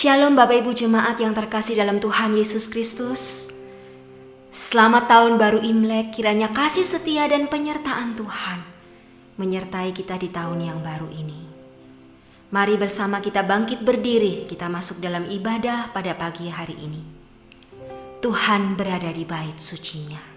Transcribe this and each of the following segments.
Shalom Bapak Ibu Jemaat yang terkasih dalam Tuhan Yesus Kristus. Selamat tahun baru Imlek, kiranya kasih setia dan penyertaan Tuhan menyertai kita di tahun yang baru ini. Mari bersama kita bangkit berdiri, kita masuk dalam ibadah pada pagi hari ini. Tuhan berada di bait sucinya.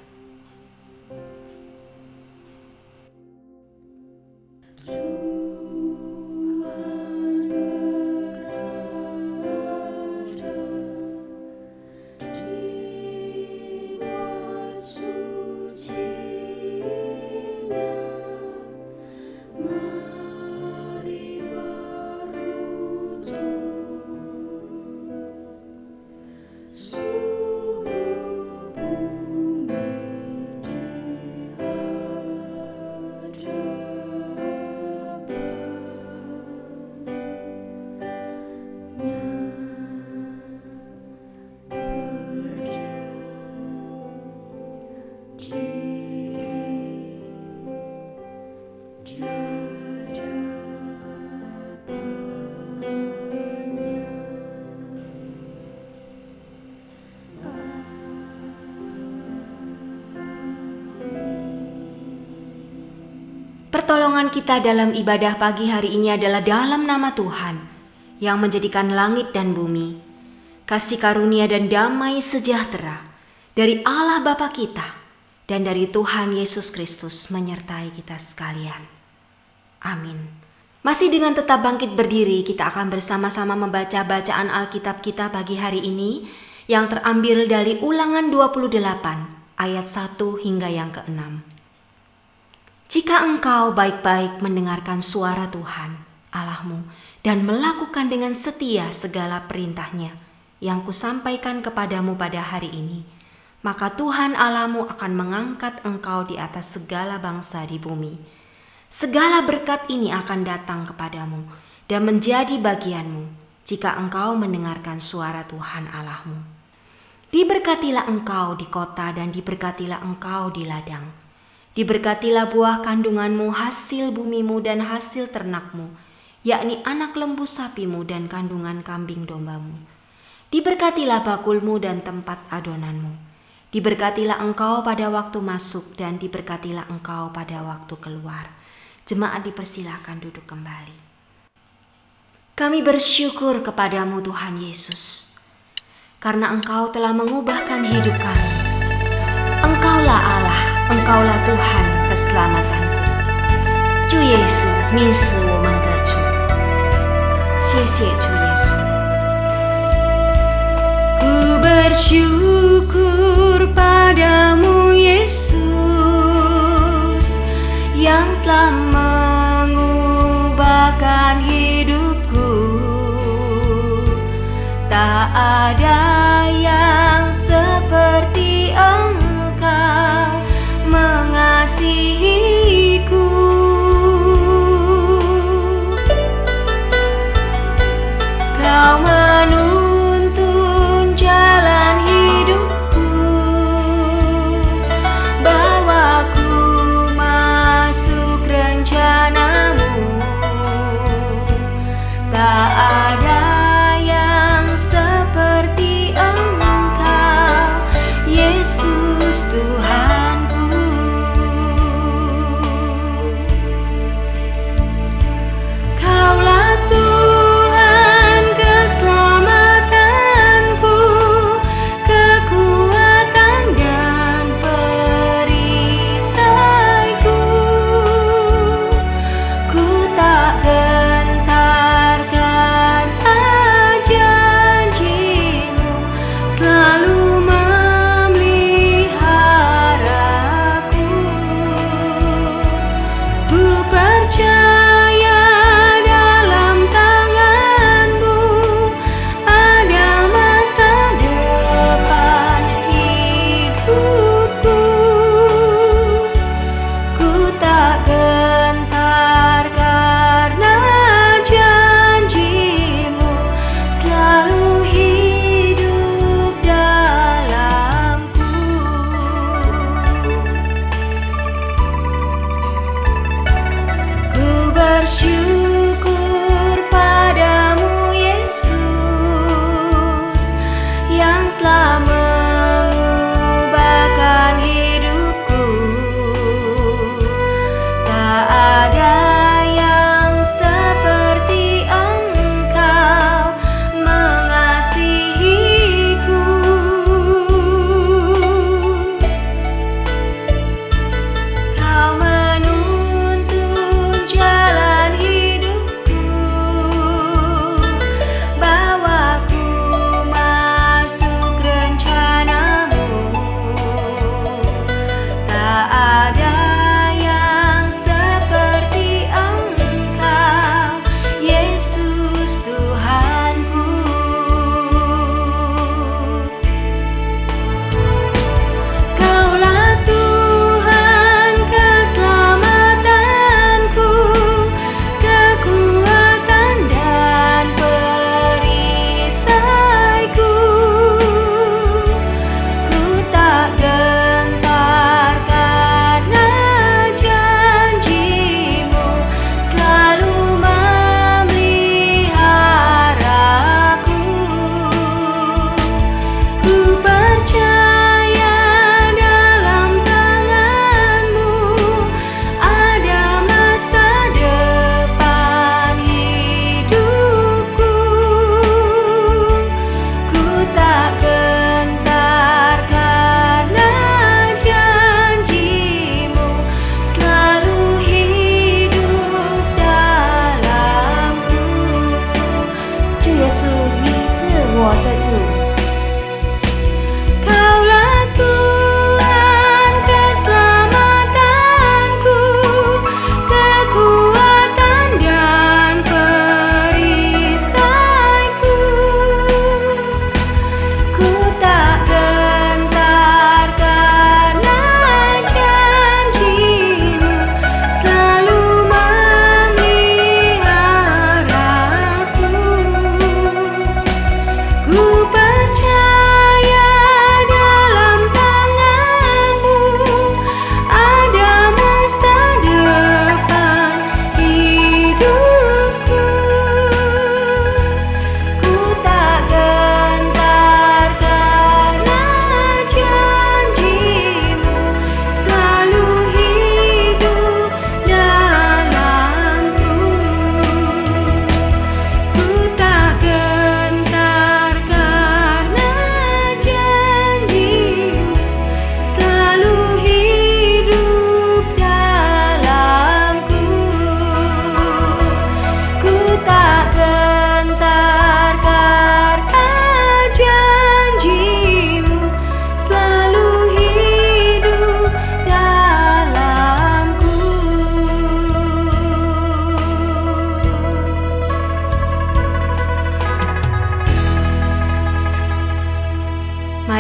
Pertolongan kita dalam ibadah pagi hari ini adalah dalam nama Tuhan yang menjadikan langit dan bumi, kasih karunia dan damai sejahtera dari Allah Bapa kita dan dari Tuhan Yesus Kristus menyertai kita sekalian. Amin. Masih dengan tetap bangkit berdiri, kita akan bersama-sama membaca bacaan Alkitab kita pagi hari ini yang terambil dari Ulangan 28 ayat 1 hingga yang ke-6. Jika engkau baik-baik mendengarkan suara Tuhan Allahmu dan melakukan dengan setia segala perintahnya yang kusampaikan kepadamu pada hari ini, maka Tuhan Allahmu akan mengangkat engkau di atas segala bangsa di bumi. Segala berkat ini akan datang kepadamu dan menjadi bagianmu jika engkau mendengarkan suara Tuhan Allahmu. Diberkatilah engkau di kota dan diberkatilah engkau di ladang. Diberkatilah buah kandunganmu, hasil bumimu dan hasil ternakmu, yakni anak lembu sapimu dan kandungan kambing dombamu. Diberkatilah bakulmu dan tempat adonanmu. Diberkatilah engkau pada waktu masuk dan diberkatilah engkau pada waktu keluar. Jemaat dipersilahkan duduk kembali. Kami bersyukur kepadamu Tuhan Yesus, karena engkau telah mengubahkan hidup kami. Engkaulah Allah, engkaulah Tuhan keselamatanku. 主耶稣，你是我们的主。谢谢主耶稣。Ku bersyukur padamu Yesus yang telah mengubahkan hidupku. Tak ada yang seperti Engkau mengasihiku. Kau menuntun jalan hidupku, bawaku masuk rencanamu. Tak ada yang seperti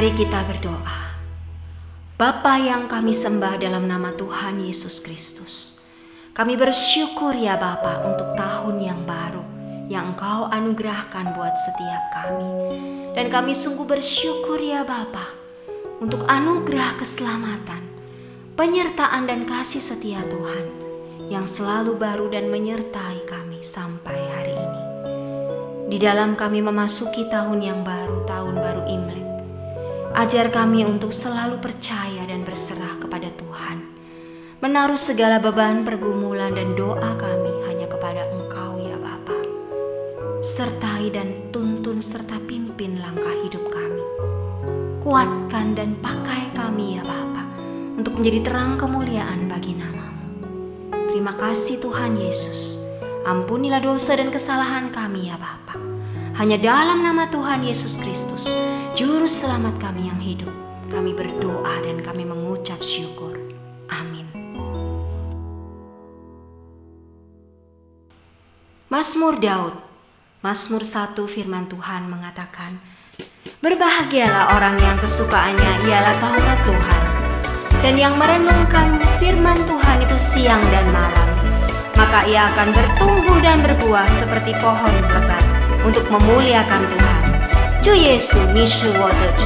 Mari kita berdoa. Bapa yang kami sembah dalam nama Tuhan Yesus Kristus, kami bersyukur ya Bapa untuk tahun yang baru yang Engkau anugerahkan buat setiap kami. Dan kami sungguh bersyukur ya Bapa untuk anugerah keselamatan, penyertaan dan kasih setia Tuhan yang selalu baru dan menyertai kami sampai hari ini. Di dalam kami memasuki tahun yang baru, tahun baru Imlek, ajar kami untuk selalu percaya dan berserah kepada Tuhan, menaruh segala beban, pergumulan dan doa kami hanya kepada Engkau ya Bapa. Sertai dan tuntun serta pimpin langkah hidup kami. Kuatkan dan pakai kami ya Bapa untuk menjadi terang kemuliaan bagi nama-Mu. Terima kasih Tuhan Yesus. Ampunilah dosa dan kesalahan kami ya Bapa. Hanya dalam nama Tuhan Yesus Kristus, Juru Selamat kami yang hidup, kami berdoa dan kami mengucap syukur. Amin. Mazmur Daud. Mazmur 1 firman Tuhan mengatakan, berbahagialah orang yang kesukaannya ialah Taurat Tuhan, dan yang merenungkan firman Tuhan itu siang dan malam. Maka ia akan bertumbuh dan berbuah seperti pohon lebat untuk memuliakan Tuhan. 主耶稣，你是我的主。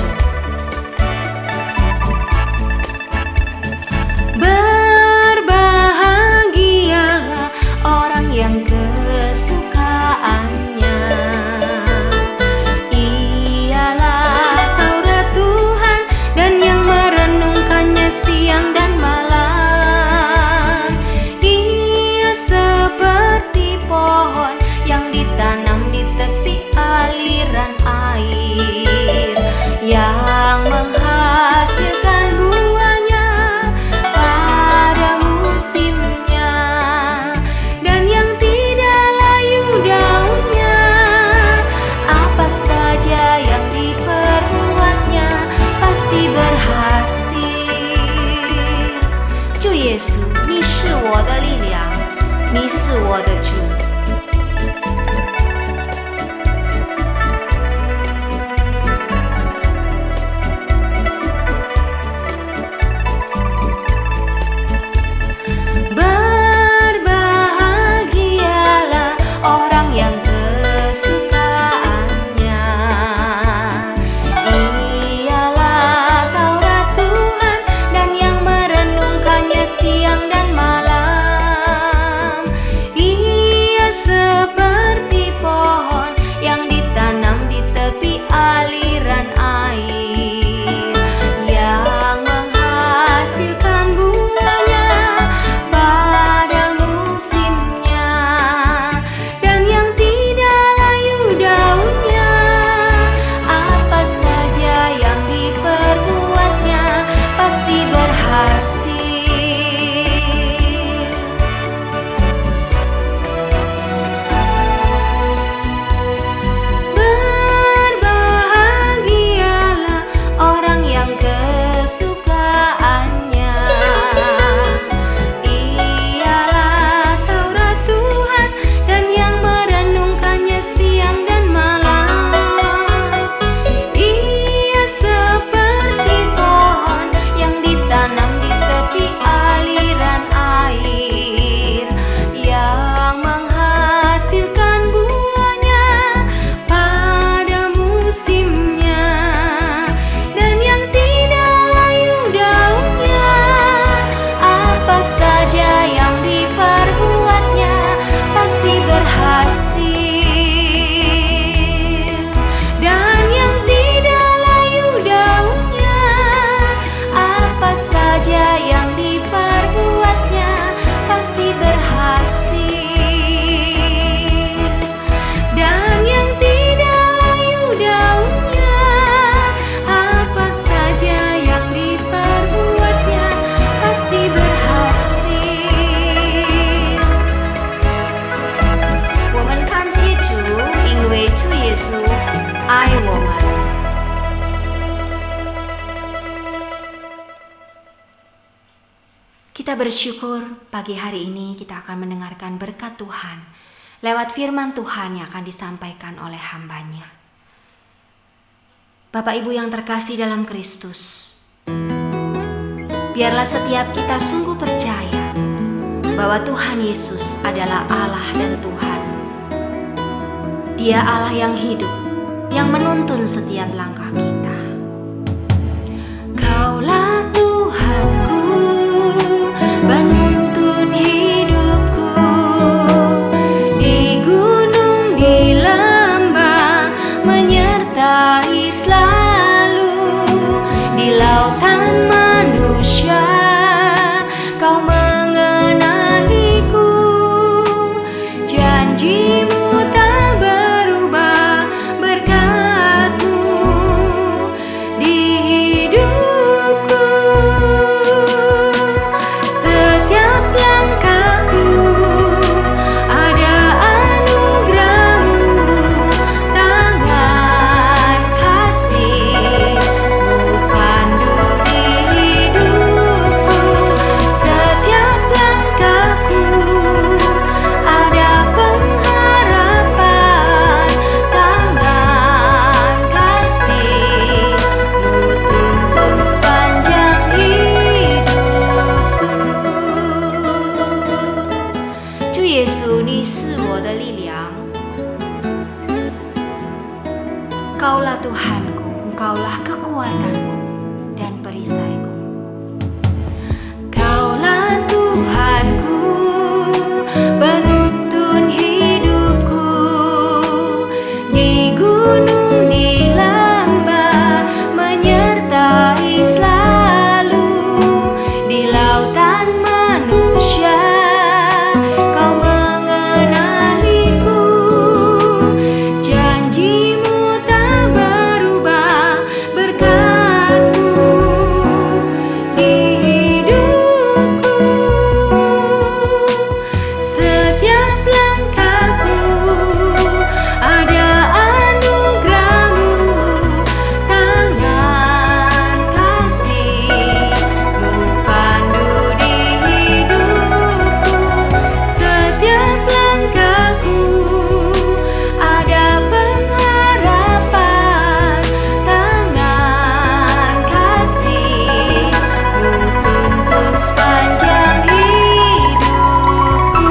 Berbahagialah orang yang kesukaannya ialah Taurat Tuhan, dan yang merenungkannya siang dan malam. Ia seperti pohon yang ditanam di tepi aliran air, yang menghasilkan buahnya pada musimnya, dan yang tidak layu daunnya. Apa saja yang diperbuatnya pasti berhasil. 主耶稣，你是我的力量，你是我的主。Kita bersyukur pagi hari ini kita akan mendengarkan berkat Tuhan lewat firman Tuhan yang akan disampaikan oleh hamba-Nya. Bapak Ibu yang terkasih dalam Kristus, biarlah setiap kita sungguh percaya bahwa Tuhan Yesus adalah Allah dan Tuhan. Dia Allah yang hidup, yang menuntun setiap langkah kita. Kaulah Tuhanku, penuntun hidupku, di gunung, di lembah, menyertai selalu, di lautan manusia, Kau mengenaliku, janjimu tak berubah, berkat-Mu di hidupku. Setiap langkahku ada anugerah-Mu, tangan kasih-Mu pandu di hidupku. Setiap langkahku ada pengharapan, tangan kasih-Mu tuntun sepanjang hidupku. 主耶稣，你是我的力量。Kaulah Tuhanku, Engkaulah kekuatanku dan perisaiku. Kaulah Tuhanku, penuntun hidupku, di gunung, di lembah, menyertai selalu, di lautan manusia, Kau mengenaliku, janji-Mu tak berubah, berkat-Mu di hidupku. Setiap langkahku ada anugerah-Mu, tangan kasih-Mu pandu di hidupku. Setiap langkahku ada pengharapan, tangan kasih-Mu tuntun sepanjang hidupku.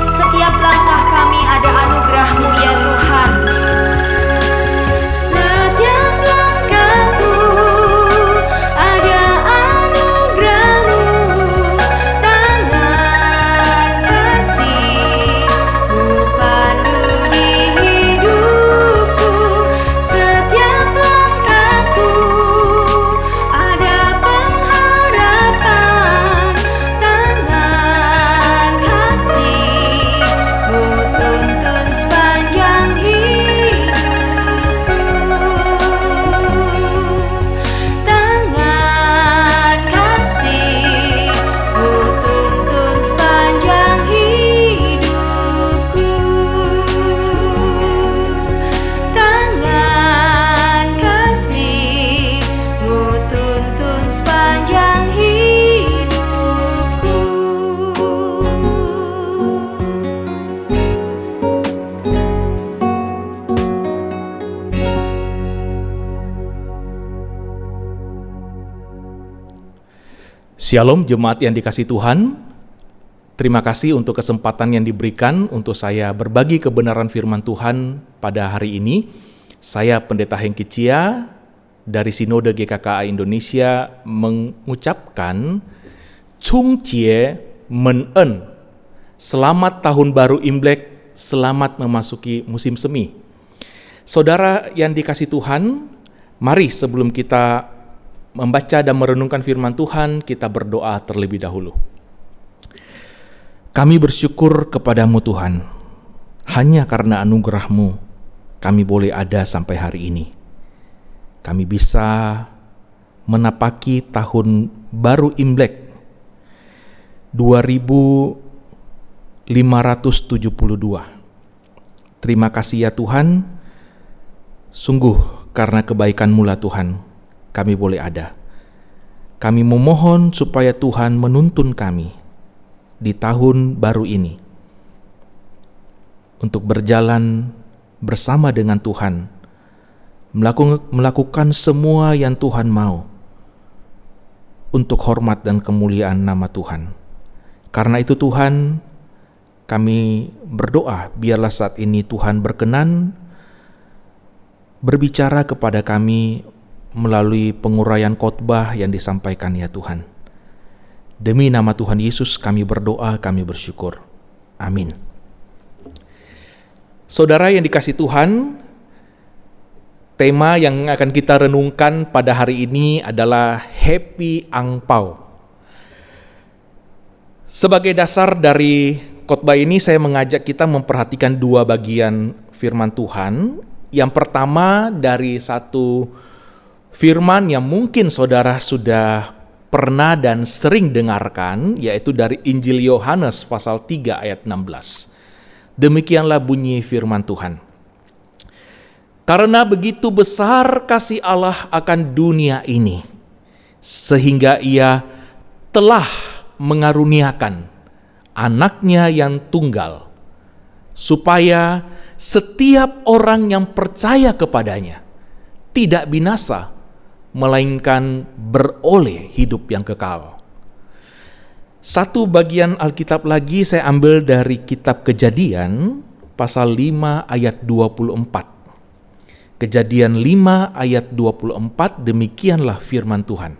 Setiap langkah kami ada anugerah-Mu ya Tuhan. Setiap langkahku ada anugerah-Mu, tangan kasih-Mu pandu di hidupku. Setiap langkahku ada pengharapan, tangan kasih-Mu tuntun sepanjang hidupku. Tangan kasih-Mu tuntun sepanjang hidupku. Tangan kasih-Mu tuntun sepanjang hidupku. Shalom jemaat yang dikasihi Tuhan. Terima kasih untuk kesempatan yang diberikan untuk saya berbagi kebenaran firman Tuhan pada hari ini. Saya Pendeta Hengki Chia dari Sinode GKKA Indonesia mengucapkan Chung Jie Men En. Selamat Tahun Baru Imlek, selamat memasuki musim semi. Saudara yang dikasihi Tuhan, mari sebelum kita membaca dan merenungkan firman Tuhan, kita berdoa terlebih dahulu. Kami bersyukur kepadamu Tuhan, hanya karena anugerah-Mu kami boleh ada sampai hari ini. Kami bisa menapaki tahun baru Imlek 2572. Terima kasih ya Tuhan, sungguh karena kebaikan-Mu lah Tuhan, kami boleh ada. Kami memohon supaya Tuhan menuntun kami di tahun baru ini untuk berjalan bersama dengan Tuhan melakukan semua yang Tuhan mau untuk hormat dan kemuliaan nama Tuhan. Karena itu Tuhan, kami berdoa biarlah saat ini Tuhan berkenan berbicara kepada kami melalui penguraian khotbah yang disampaikan ya Tuhan. Demi nama Tuhan Yesus kami berdoa, kami bersyukur. Amin. Saudara yang dikasihi Tuhan, tema yang akan kita renungkan pada hari ini adalah Happy Angpau. Sebagai dasar dari khotbah ini saya mengajak kita memperhatikan dua bagian firman Tuhan. Yang pertama dari satu firman yang mungkin saudara sudah pernah dan sering dengarkan, yaitu dari Injil Yohanes pasal 3 ayat 16. Demikianlah bunyi firman Tuhan. Karena begitu besar kasih Allah akan dunia ini, sehingga Ia telah mengaruniakan anaknya yang tunggal, supaya setiap orang yang percaya kepadanya tidak binasa, melainkan beroleh hidup yang kekal. Satu bagian Alkitab lagi saya ambil dari kitab Kejadian pasal 5 ayat 24. Kejadian 5 ayat 24, demikianlah firman Tuhan.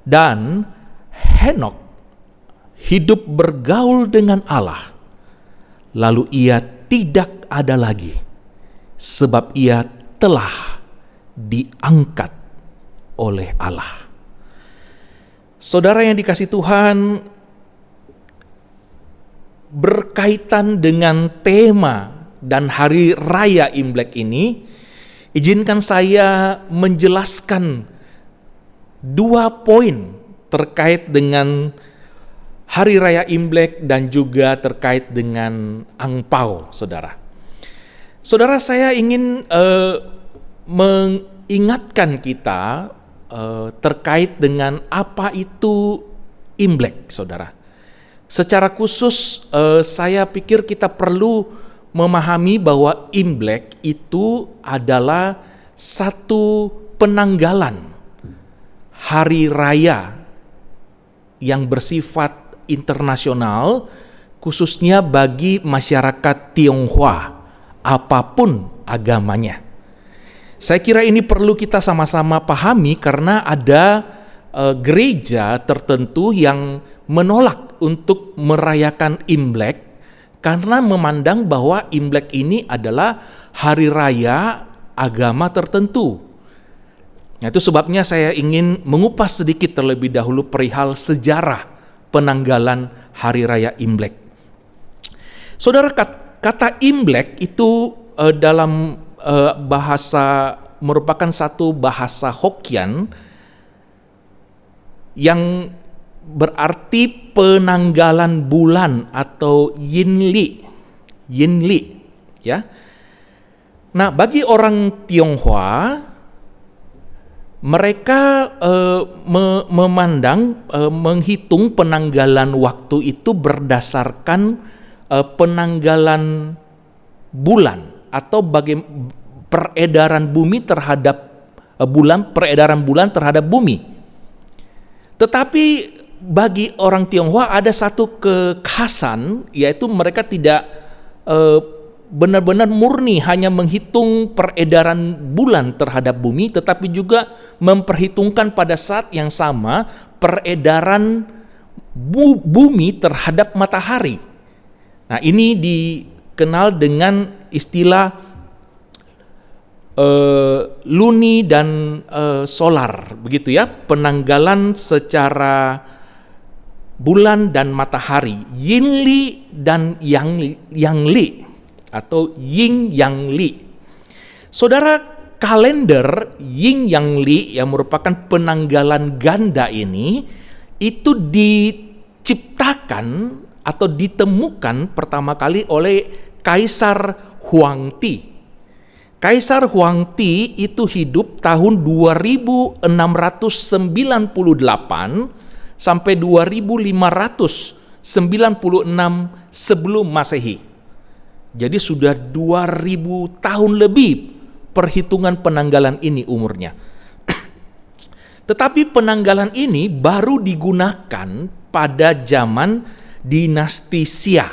Dan Henok hidup bergaul dengan Allah, lalu ia tidak ada lagi, sebab ia telah diangkat oleh Allah. Saudara yang dikasihi Tuhan, berkaitan dengan tema dan hari raya Imlek ini, izinkan saya menjelaskan 2 poin terkait dengan hari raya Imlek dan juga terkait dengan angpau, saudara. Saudara, saya ingin mengingatkan kita terkait dengan apa itu Imlek, saudara. Secara khusus saya pikir kita perlu memahami bahwa Imlek itu adalah satu penanggalan hari raya yang bersifat internasional, khususnya bagi masyarakat Tionghoa, apapun agamanya. Saya kira ini perlu kita sama-sama pahami karena ada gereja tertentu yang menolak untuk merayakan Imlek karena memandang bahwa Imlek ini adalah hari raya agama tertentu. Nah, itu sebabnya saya ingin mengupas sedikit terlebih dahulu perihal sejarah penanggalan hari raya Imlek. Saudara, kata Imlek itu dalam bahasa merupakan satu bahasa Hokkien yang berarti penanggalan bulan atau Yinli, ya. Nah, bagi orang Tionghoa, mereka memandang, menghitung penanggalan waktu itu berdasarkan penanggalan bulan atau peredaran bumi terhadap bulan, peredaran bulan terhadap bumi. Tetapi bagi orang Tionghoa ada satu kekhasan, yaitu mereka tidak benar-benar murni hanya menghitung peredaran bulan terhadap bumi, tetapi juga memperhitungkan pada saat yang sama peredaran bumi terhadap matahari. Nah, ini dikenal dengan istilah luni dan solar, begitu ya, penanggalan secara bulan dan matahari, Yinli dan Yangli atau Yin Yang Li. Saudara, kalender Yin Yang Li yang merupakan penanggalan ganda ini itu diciptakan atau ditemukan pertama kali oleh Kaisar Huangti. Kaisar Huangti itu hidup tahun 2698 sampai 2596 sebelum Masehi. Jadi sudah 2000 tahun lebih perhitungan penanggalan ini umurnya. Tetapi penanggalan ini baru digunakan pada zaman dinasti Xia,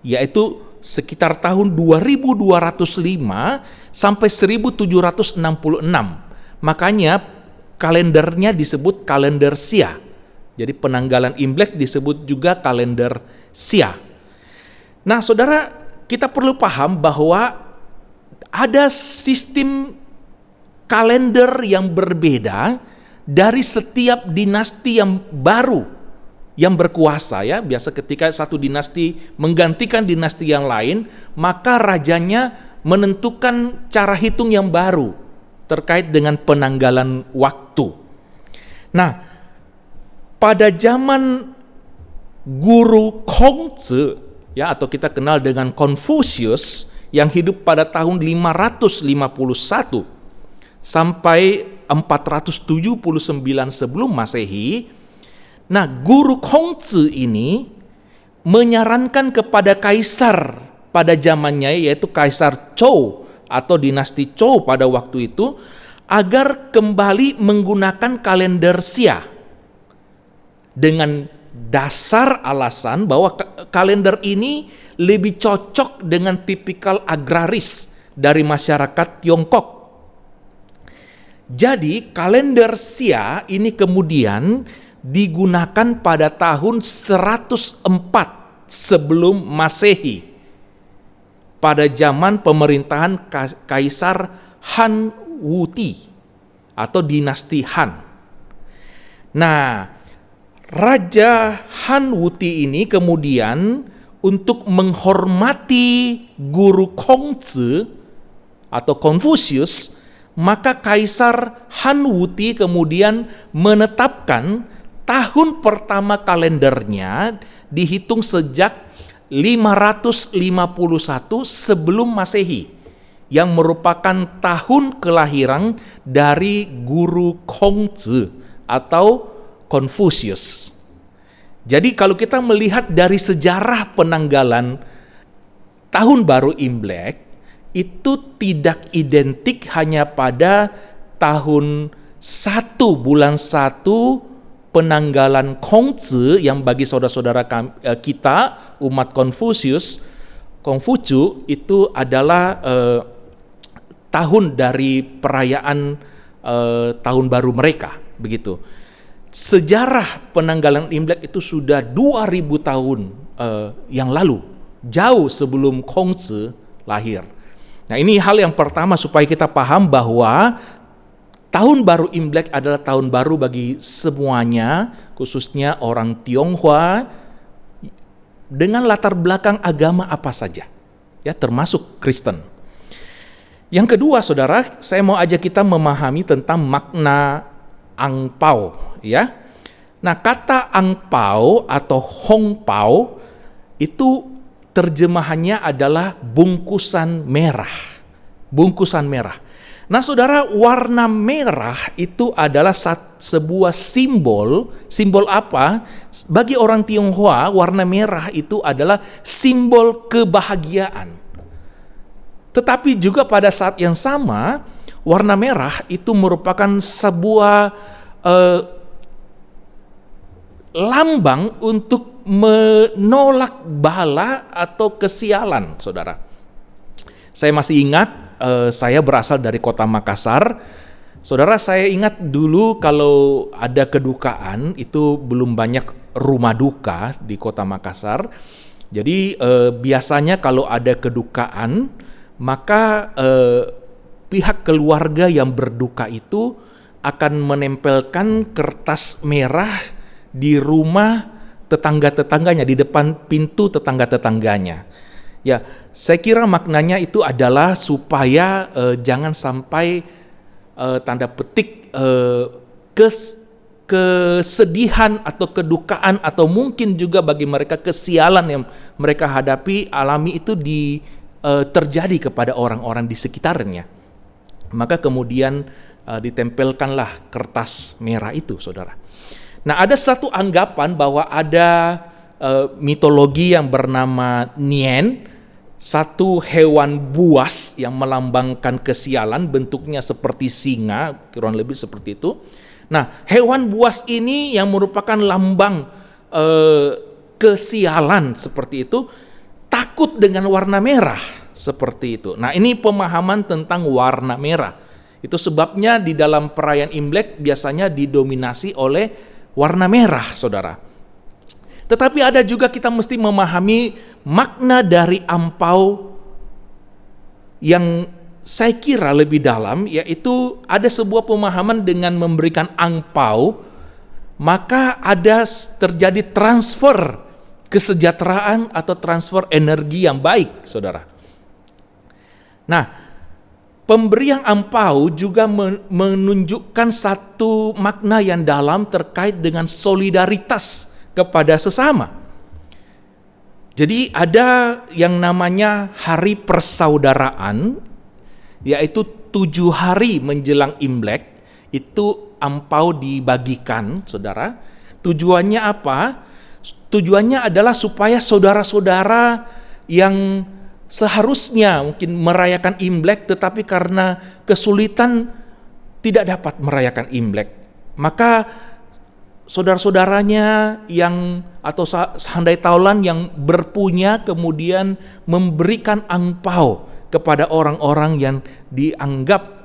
yaitu sekitar tahun 2205 sampai 1766. Makanya kalendernya disebut kalender Xia. Jadi penanggalan Imlek disebut juga kalender Xia. Nah, saudara, kita perlu paham bahwa ada sistem kalender yang berbeda dari setiap dinasti yang baru yang berkuasa, ya. Biasa ketika satu dinasti menggantikan dinasti yang lain, maka rajanya menentukan cara hitung yang baru terkait dengan penanggalan waktu. Nah, pada zaman guru Kongzi, ya, atau kita kenal dengan Confucius, yang hidup pada tahun 551 sampai 479 sebelum Masehi. Nah, guru Kongzi ini menyarankan kepada kaisar pada zamannya, yaitu Kaisar Zhou atau dinasti Zhou pada waktu itu, agar kembali menggunakan kalender Xia dengan dasar alasan bahwa kalender ini lebih cocok dengan tipikal agraris dari masyarakat Tiongkok. Jadi kalender Xia ini kemudian digunakan pada tahun 104 sebelum Masehi, pada zaman pemerintahan Kaisar Han Wuti atau dinasti Han. Nah, Raja Han Wuti ini kemudian untuk menghormati guru Kongzi atau Confucius, maka Kaisar Han Wuti kemudian menetapkan tahun pertama kalendernya dihitung sejak 551 sebelum Masehi, yang merupakan tahun kelahiran dari guru Kongzi atau Confucius. Jadi kalau kita melihat dari sejarah penanggalan tahun baru Imlek, itu tidak identik hanya pada tahun 1 bulan 1 penanggalan Kongzi, yang bagi saudara-saudara kita umat Kongfucu itu adalah tahun dari perayaan tahun baru mereka, begitu. Sejarah penanggalan Imlek itu sudah 2000 tahun yang lalu, jauh sebelum Kongzi lahir. Nah, ini hal yang pertama supaya kita paham bahwa tahun baru Imlek adalah tahun baru bagi semuanya, khususnya orang Tionghoa dengan latar belakang agama apa saja, ya, termasuk Kristen. Yang kedua, saudara, saya mau ajak kita memahami tentang makna angpao, ya. Nah, kata angpao atau hongpao itu terjemahannya adalah bungkusan merah. Bungkusan merah. Nah, saudara, warna merah itu adalah sebuah simbol. Simbol apa? Bagi orang Tionghoa, warna merah itu adalah simbol kebahagiaan. Tetapi juga pada saat yang sama, warna merah itu merupakan sebuah lambang untuk menolak bala atau kesialan, saudara. Saya masih ingat, saya berasal dari kota Makassar. Saudara, saya ingat dulu kalau ada kedukaan itu belum banyak rumah duka di kota Makassar. Jadi biasanya kalau ada kedukaan, maka pihak keluarga yang berduka itu akan menempelkan kertas merah di rumah tetangga-tetangganya, di depan pintu tetangga-tetangganya. Ya, saya kira maknanya itu adalah supaya jangan sampai tanda petik kesedihan atau kedukaan atau mungkin juga bagi mereka kesialan yang mereka hadapi, alami itu terjadi kepada orang-orang di sekitarnya. Maka kemudian ditempelkanlah kertas merah itu, saudara. Nah, ada satu anggapan bahwa ada mitologi yang bernama Nien, satu hewan buas yang melambangkan kesialan, bentuknya seperti singa, kurang lebih seperti itu. Nah, hewan buas ini yang merupakan lambang kesialan seperti itu, takut dengan warna merah seperti itu. Nah, ini pemahaman tentang warna merah. Itu sebabnya di dalam perayaan Imlek biasanya didominasi oleh warna merah, saudara. Tetapi ada juga kita mesti memahami makna dari angpau yang saya kira lebih dalam, yaitu ada sebuah pemahaman dengan memberikan angpau, maka ada terjadi transfer kesejahteraan atau transfer energi yang baik, saudara. Nah, pemberian angpau juga menunjukkan satu makna yang dalam terkait dengan solidaritas kepada sesama. Jadi ada yang namanya hari persaudaraan, yaitu 7 hari menjelang Imlek, itu angpau dibagikan, saudara. Tujuannya apa? Tujuannya adalah supaya saudara-saudara yang seharusnya mungkin merayakan Imlek, tetapi karena kesulitan tidak dapat merayakan Imlek, maka saudara-saudaranya yang atau handai taulan yang berpunya kemudian memberikan angpau kepada orang-orang yang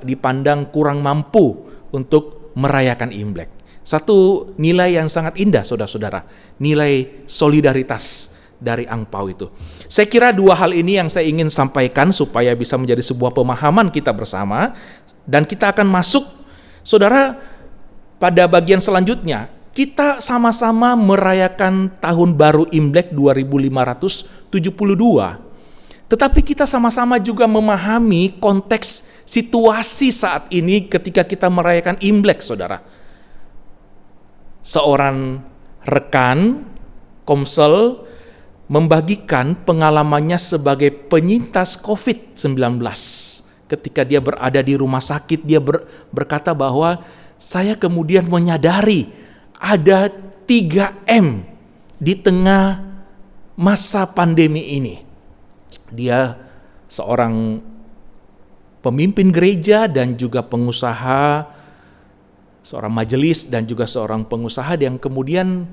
dipandang kurang mampu untuk merayakan Imlek. Satu nilai yang sangat indah, saudara-saudara, nilai solidaritas dari angpau itu. Saya kira 2 hal ini yang saya ingin sampaikan supaya bisa menjadi sebuah pemahaman kita bersama, dan kita akan masuk, saudara, pada bagian selanjutnya. Kita sama-sama merayakan tahun baru Imlek 2572. Tetapi kita sama-sama juga memahami konteks situasi saat ini ketika kita merayakan Imlek, saudara. Seorang rekan Komsel membagikan pengalamannya sebagai penyintas COVID-19. Ketika dia berada di rumah sakit, dia berkata bahwa saya kemudian menyadari ada 3M di tengah masa pandemi ini. Dia seorang pemimpin gereja dan juga pengusaha, seorang majelis dan juga seorang pengusaha yang kemudian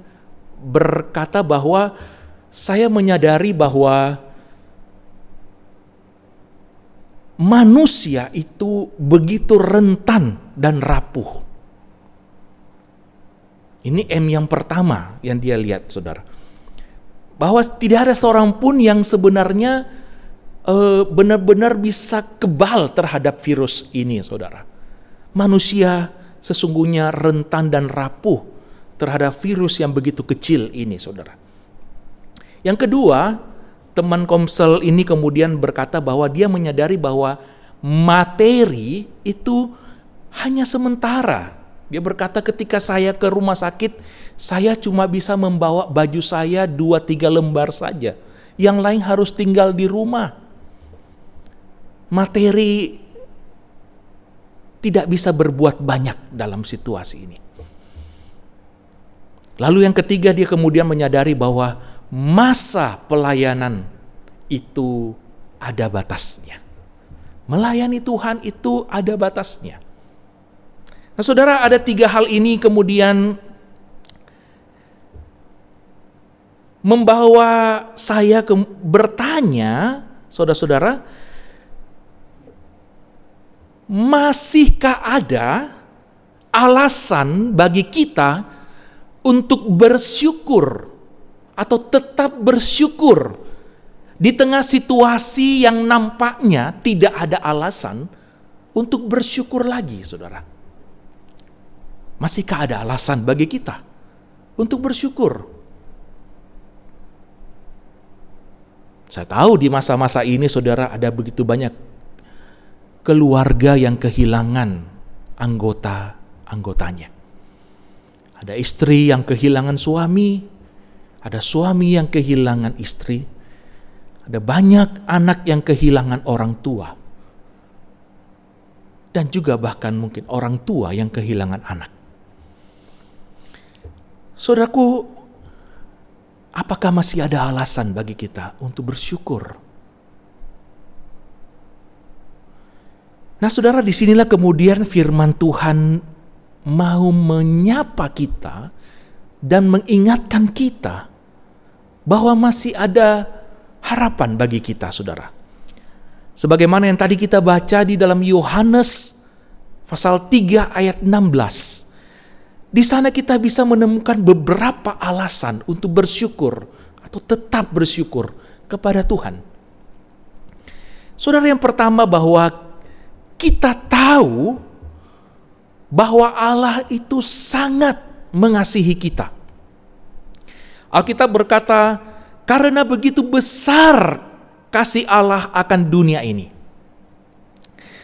berkata bahwa saya menyadari bahwa manusia itu begitu rentan dan rapuh. Ini M yang pertama yang dia lihat, saudara. Bahwa tidak ada seorang pun yang sebenarnya benar-benar bisa kebal terhadap virus ini, saudara. Manusia sesungguhnya rentan dan rapuh terhadap virus yang begitu kecil ini, saudara. Yang kedua, teman Komsel ini kemudian berkata bahwa dia menyadari bahwa materi itu hanya sementara. Dia berkata, ketika saya ke rumah sakit, saya cuma bisa membawa baju saya 2-3 lembar saja. Yang lain harus tinggal di rumah. Materi tidak bisa berbuat banyak dalam situasi ini. Lalu yang ketiga, dia kemudian menyadari bahwa masa pelayanan itu ada batasnya. Melayani Tuhan itu ada batasnya. Nah, saudara, ada 3 hal ini kemudian membawa saya bertanya, saudara-saudara, masihkah ada alasan bagi kita untuk bersyukur atau tetap bersyukur di tengah situasi yang nampaknya tidak ada alasan untuk bersyukur lagi, saudara? Masihkah ada alasan bagi kita untuk bersyukur? Saya tahu di masa-masa ini, saudara, ada begitu banyak keluarga yang kehilangan anggotanya. Ada istri yang kehilangan suami, ada suami yang kehilangan istri, ada banyak anak yang kehilangan orang tua, dan juga bahkan mungkin orang tua yang kehilangan anak. Saudaraku, apakah masih ada alasan bagi kita untuk bersyukur Nah saudara, disinilah kemudian firman Tuhan mau menyapa kita dan mengingatkan kita bahwa masih ada harapan bagi kita, saudara. Sebagaimana yang tadi kita baca di dalam Yohanes pasal 3 ayat 16. Di sana kita bisa menemukan beberapa alasan untuk bersyukur atau tetap bersyukur kepada Tuhan. Saudara, yang pertama bahwa kita tahu bahwa Allah itu sangat mengasihi kita. Alkitab berkata, karena begitu besar kasih Allah akan dunia ini.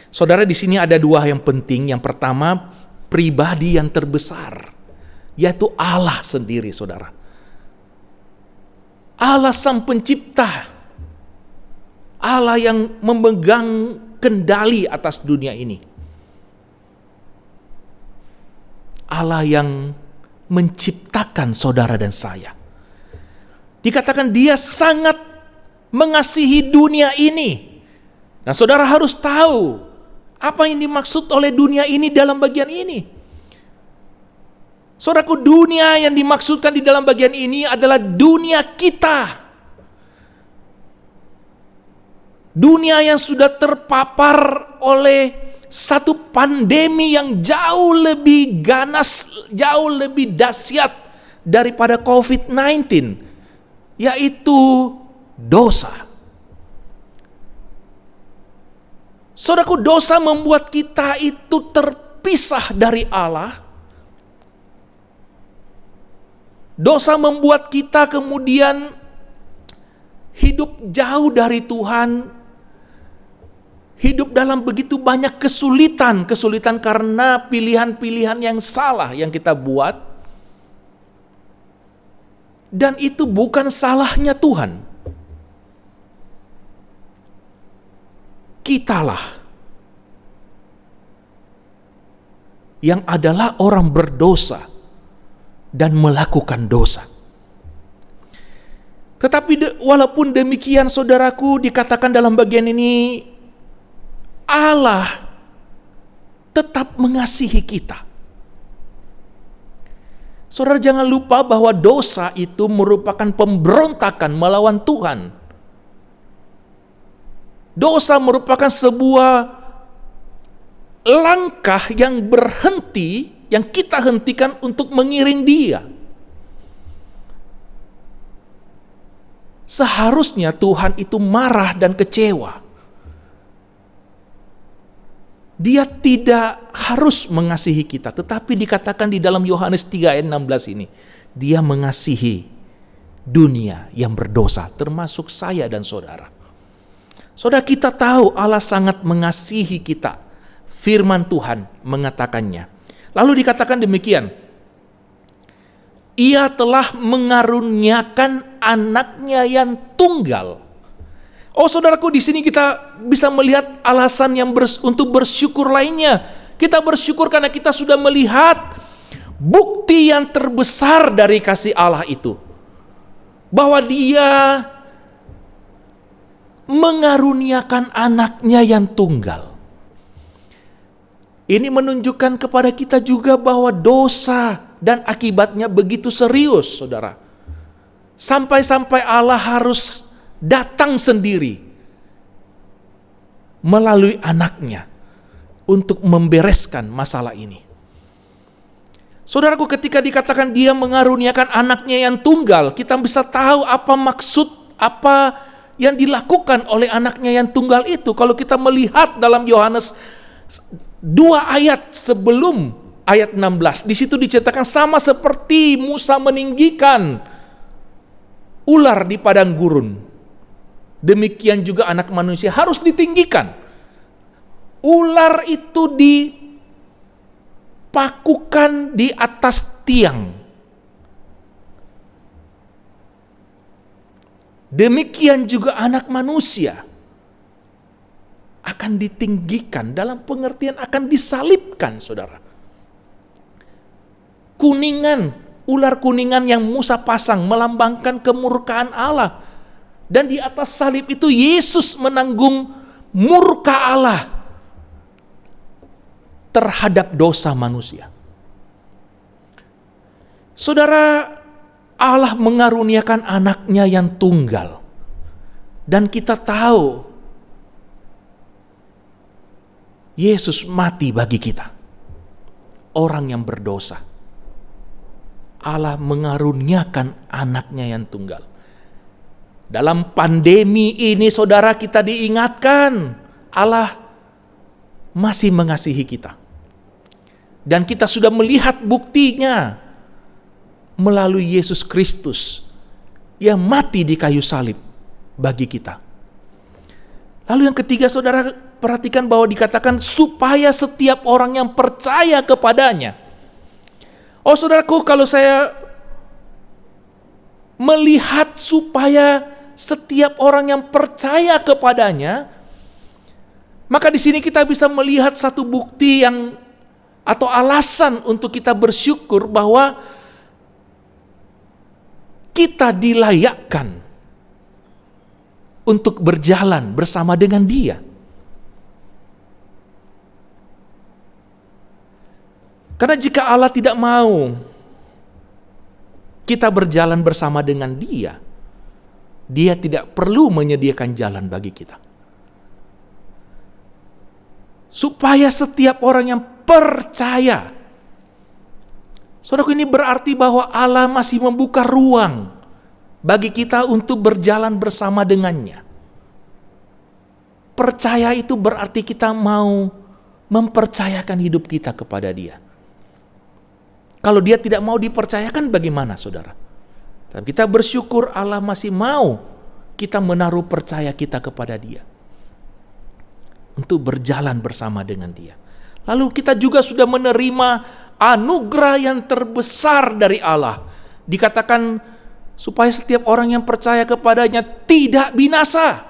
Saudara, di sini ada dua yang penting. Yang pertama, pribadi yang terbesar, yaitu Allah sendiri, saudara. Allah sang pencipta, Allah yang memegang kendali atas dunia ini, Allah yang menciptakan saudara dan saya. Dikatakan dia sangat mengasihi dunia ini. Nah, saudara harus tahu apa yang dimaksud oleh dunia ini dalam bagian ini. Saudaraku, dunia yang dimaksudkan di dalam bagian ini adalah dunia kita. Dunia yang sudah terpapar oleh satu pandemi yang jauh lebih ganas, jauh lebih dahsyat daripada COVID-19, yaitu dosa. Saudaraku, dosa membuat kita itu terpisah dari Allah. Dosa membuat kita kemudian hidup jauh dari Tuhan, hidup dalam begitu banyak kesulitan karena pilihan-pilihan yang salah yang kita buat. Dan itu bukan salahnya Tuhan. Kitalah yang adalah orang berdosa dan melakukan dosa. Tetapi walaupun demikian, saudaraku, dikatakan dalam bagian ini, Allah tetap mengasihi kita. Saudara, jangan lupa bahwa dosa itu merupakan pemberontakan melawan Tuhan. Dosa merupakan sebuah langkah yang berhenti, yang kita hentikan untuk mengiring Dia. Seharusnya Tuhan itu marah dan kecewa. Dia tidak harus mengasihi kita, tetapi dikatakan di dalam Yohanes 3 ayat 16 ini, Dia mengasihi dunia yang berdosa, termasuk saya dan saudara. Saudara, kita tahu Allah sangat mengasihi kita. Firman Tuhan mengatakannya. Lalu dikatakan demikian, Ia telah mengaruniakan anaknya yang tunggal. Oh saudaraku, di sini kita bisa melihat alasan yang untuk bersyukur lainnya. Kita bersyukur karena kita sudah melihat bukti yang terbesar dari kasih Allah itu. Bahwa Dia mengaruniakan anaknya yang tunggal. Ini menunjukkan kepada kita juga bahwa dosa dan akibatnya begitu serius, saudara. Sampai-sampai Allah harus datang sendiri melalui anaknya untuk membereskan masalah ini. Saudaraku, ketika dikatakan Dia mengaruniakan anaknya yang tunggal, kita bisa tahu apa maksud, apa yang dilakukan oleh anaknya yang tunggal itu. Kalau kita melihat dalam Yohanes 2 ayat sebelum ayat 16, di situ diceritakan sama seperti Musa meninggikan ular di padang gurun, demikian juga anak manusia harus ditinggikan. Ular itu dipakukan di atas tiang. Demikian juga anak manusia akan ditinggikan, dalam pengertian akan disalibkan, saudara. Kuningan, ular kuningan yang Musa pasang melambangkan kemurkaan Allah. Dan di atas salib itu Yesus menanggung murka Allah terhadap dosa manusia. Saudara, Allah mengaruniakan anaknya yang tunggal. Dan kita tahu Yesus mati bagi kita, orang yang berdosa. Allah mengaruniakan anaknya yang tunggal. Dalam pandemi ini saudara, kita diingatkan Allah masih mengasihi kita. Dan kita sudah melihat buktinya melalui Yesus Kristus yang mati di kayu salib bagi kita. Lalu yang ketiga, saudara, perhatikan bahwa dikatakan supaya setiap orang yang percaya kepadanya. Oh saudaraku, kalau saya melihat supaya setiap orang yang percaya kepadanya, maka di sini kita bisa melihat satu bukti yang atau alasan untuk kita bersyukur bahwa kita dilayakkan untuk berjalan bersama dengan Dia. Karena jika Allah tidak mau kita berjalan bersama dengan Dia, Dia tidak perlu menyediakan jalan bagi kita. Supaya setiap orang yang percaya. Saudaraku, ini berarti bahwa Allah masih membuka ruang bagi kita untuk berjalan bersama dengannya. Percaya itu berarti kita mau mempercayakan hidup kita kepada Dia. Kalau Dia tidak mau dipercayakan, bagaimana saudara? Tapi kita bersyukur Allah masih mau kita menaruh percaya kita kepada Dia untuk berjalan bersama dengan Dia. Lalu kita juga sudah menerima anugerah yang terbesar dari Allah. Dikatakan supaya setiap orang yang percaya kepadanya tidak binasa,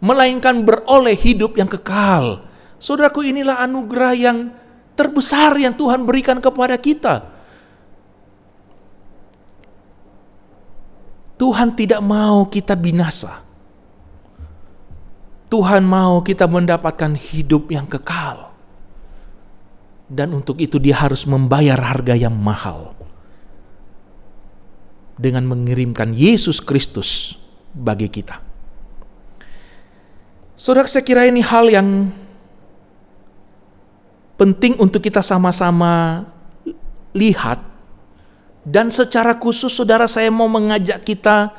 melainkan beroleh hidup yang kekal. Saudaraku, inilah anugerah yang terbesar yang Tuhan berikan kepada kita. Tuhan tidak mau kita binasa. Tuhan mau kita mendapatkan hidup yang kekal. Dan untuk itu Dia harus membayar harga yang mahal dengan mengirimkan Yesus Kristus bagi kita. Saudara, saya kira ini hal yang penting untuk kita sama-sama lihat. Dan secara khusus saudara, saya mau mengajak kita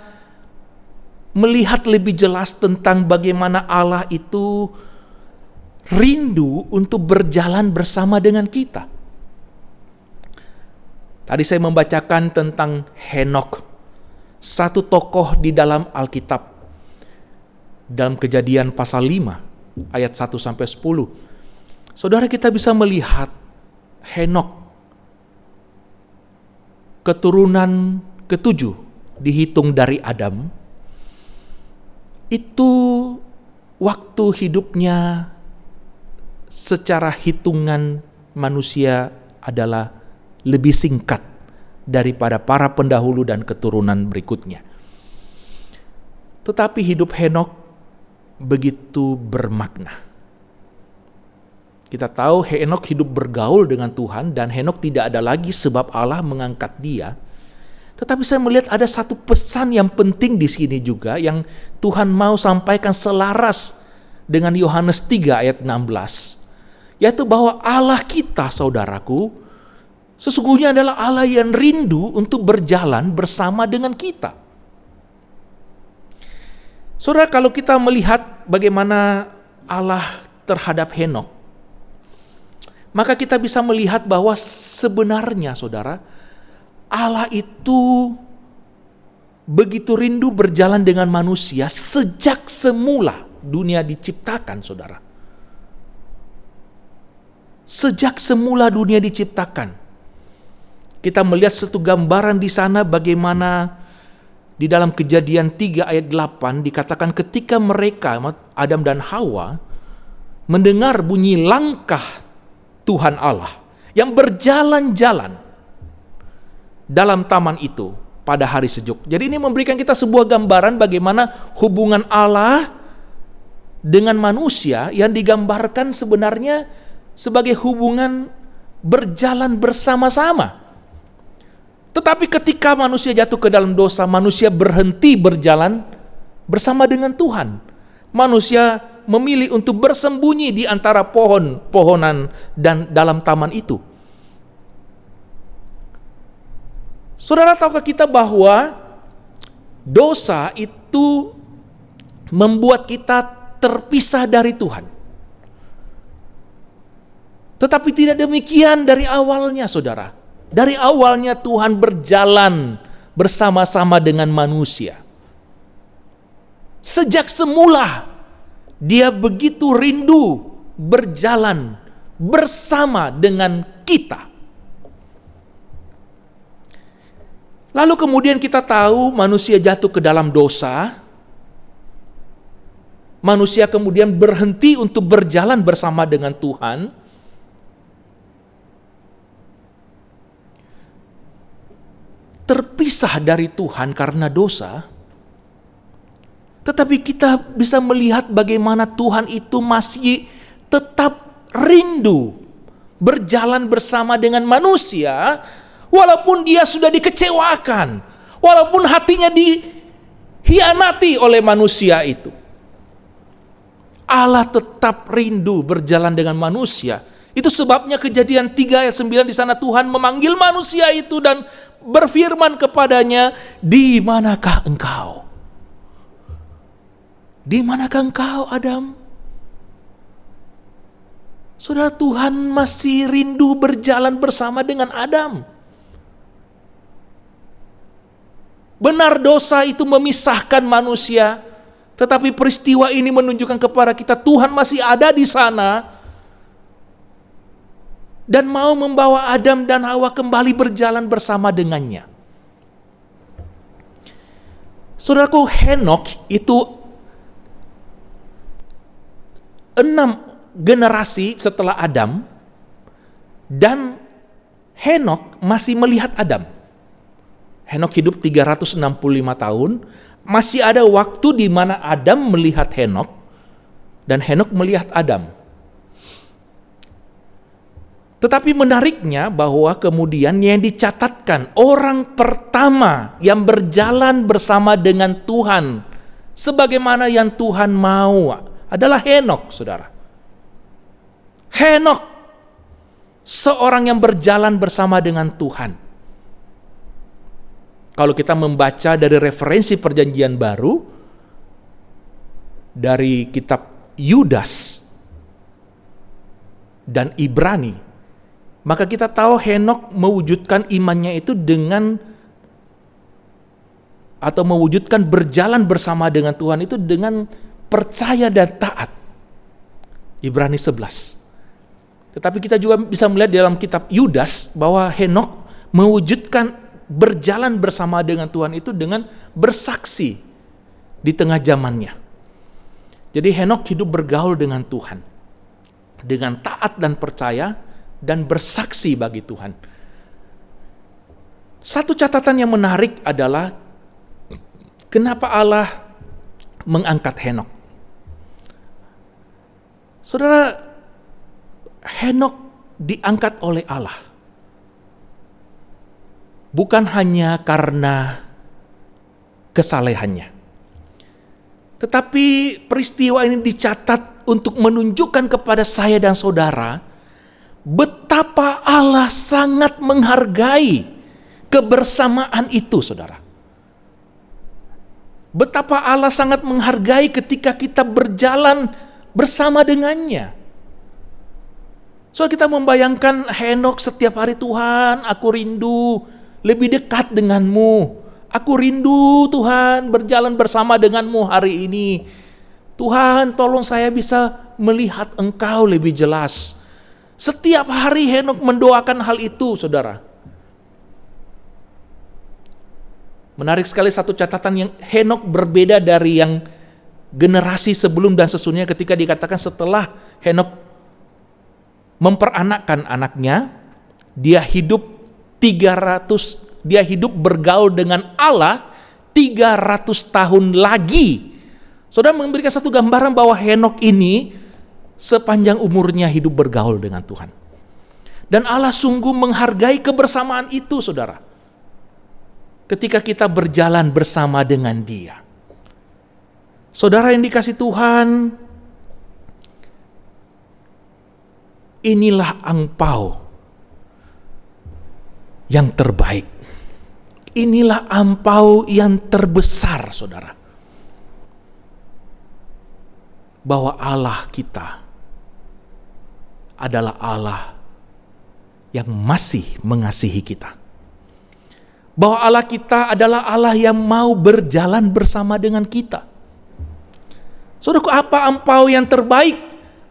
melihat lebih jelas tentang bagaimana Allah itu rindu untuk berjalan bersama dengan kita. Tadi saya membacakan tentang Henokh, satu tokoh di dalam Alkitab. Dalam Kejadian pasal 5 ayat 1 sampai 10. Saudara, kita bisa melihat Henokh, keturunan ke-7 dihitung dari Adam. Itu waktu hidupnya secara hitungan manusia adalah lebih singkat daripada para pendahulu dan keturunan berikutnya. Tetapi hidup Henokh begitu bermakna. Kita tahu Henokh hidup bergaul dengan Tuhan, dan Henokh tidak ada lagi sebab Allah mengangkat dia. Tetapi saya melihat ada satu pesan yang penting di sini juga yang Tuhan mau sampaikan selaras dengan Yohanes 3 ayat 16. Yaitu bahwa Allah kita, saudaraku, sesungguhnya adalah Allah yang rindu untuk berjalan bersama dengan kita. Saudara, kalau kita melihat bagaimana Allah terhadap Henokh, maka kita bisa melihat bahwa sebenarnya, saudara, Allah itu begitu rindu berjalan dengan manusia sejak semula dunia diciptakan, saudara. Sejak semula dunia diciptakan. Kita melihat satu gambaran di sana bagaimana di dalam Kejadian 3 ayat 8 dikatakan ketika mereka, Adam dan Hawa, mendengar bunyi langkah Tuhan Allah yang berjalan-jalan dalam taman itu pada hari sejuk. Jadi ini memberikan kita sebuah gambaran bagaimana hubungan Allah dengan manusia yang digambarkan sebenarnya sebagai hubungan berjalan bersama-sama. Tetapi ketika manusia jatuh ke dalam dosa, manusia berhenti berjalan bersama dengan Tuhan. Manusia memilih untuk bersembunyi di antara pohon-pohonan dan dalam taman itu. Saudara, tahukah kita bahwa dosa itu membuat kita terpisah dari Tuhan? Tetapi tidak demikian dari awalnya, saudara. Dari awalnya Tuhan berjalan bersama-sama dengan manusia. Sejak semula Dia begitu rindu berjalan bersama dengan kita. Lalu kemudian kita tahu manusia jatuh ke dalam dosa. Manusia kemudian berhenti untuk berjalan bersama dengan Tuhan. Terpisah dari Tuhan karena dosa. Tetapi kita bisa melihat bagaimana Tuhan itu masih tetap rindu berjalan bersama dengan manusia, walaupun dia sudah dikecewakan, walaupun hatinya dihianati oleh manusia itu. Allah tetap rindu berjalan dengan manusia. Itu sebabnya Kejadian 3 ayat 9 di sana Tuhan memanggil manusia itu dan berfirman kepadanya, "Di manakah engkau? Di manakah engkau, Adam?" Saudara, Tuhan masih rindu berjalan bersama dengan Adam. Benar, dosa itu memisahkan manusia, tetapi peristiwa ini menunjukkan kepada kita Tuhan masih ada di sana dan mau membawa Adam dan Hawa kembali berjalan bersama dengannya. Saudaraku, Henokh itu 6 generasi setelah Adam, dan Henokh masih melihat Adam. Henokh hidup 365 tahun, masih ada waktu di mana Adam melihat Henokh dan Henokh melihat Adam. Tetapi menariknya bahwa kemudian yang dicatatkan orang pertama yang berjalan bersama dengan Tuhan sebagaimana yang Tuhan mau adalah Henokh, saudara. Henokh, seorang yang berjalan bersama dengan Tuhan. Kalau kita membaca dari referensi Perjanjian Baru, dari kitab Yudas dan Ibrani, maka kita tahu Henokh mewujudkan imannya itu dengan, atau mewujudkan berjalan bersama dengan Tuhan itu dengan percaya dan taat. Ibrani 11. Tetapi kita juga bisa melihat dalam kitab Yudas bahwa Henokh mewujudkan berjalan bersama dengan Tuhan itu dengan bersaksi di tengah zamannya. Jadi Henokh hidup bergaul dengan Tuhan, dengan taat dan percaya dan bersaksi bagi Tuhan. Satu catatan yang menarik adalah kenapa Allah mengangkat Henokh. Saudara, Henokh diangkat oleh Allah bukan hanya karena kesalehannya, tetapi peristiwa ini dicatat untuk menunjukkan kepada saya dan saudara betapa Allah sangat menghargai kebersamaan itu, saudara. Betapa Allah sangat menghargai ketika kita berjalan bersama dengannya. So kita membayangkan Henokh setiap hari, Tuhan, aku rindu lebih dekat denganmu. Aku rindu, Tuhan, berjalan bersama denganmu hari ini. Tuhan, tolong saya bisa melihat Engkau lebih jelas. Setiap hari Henokh mendoakan hal itu, saudara. Menarik sekali satu catatan, yang Henokh berbeda dari yang generasi sebelum dan sesudahnya ketika dikatakan setelah Henokh memperanakkan anaknya, dia hidup bergaul dengan Allah 300 tahun lagi. Saudara, memberikan satu gambaran bahwa Henokh ini sepanjang umurnya hidup bergaul dengan Tuhan. Dan Allah sungguh menghargai kebersamaan itu, saudara. Ketika kita berjalan bersama dengan Dia. Saudara yang dikasihi Tuhan, inilah angpau yang terbaik. Inilah angpau yang terbesar, saudara. Bahwa Allah kita adalah Allah yang masih mengasihi kita. Bahwa Allah kita adalah Allah yang mau berjalan bersama dengan kita. Saudaraku, apa angpau yang terbaik?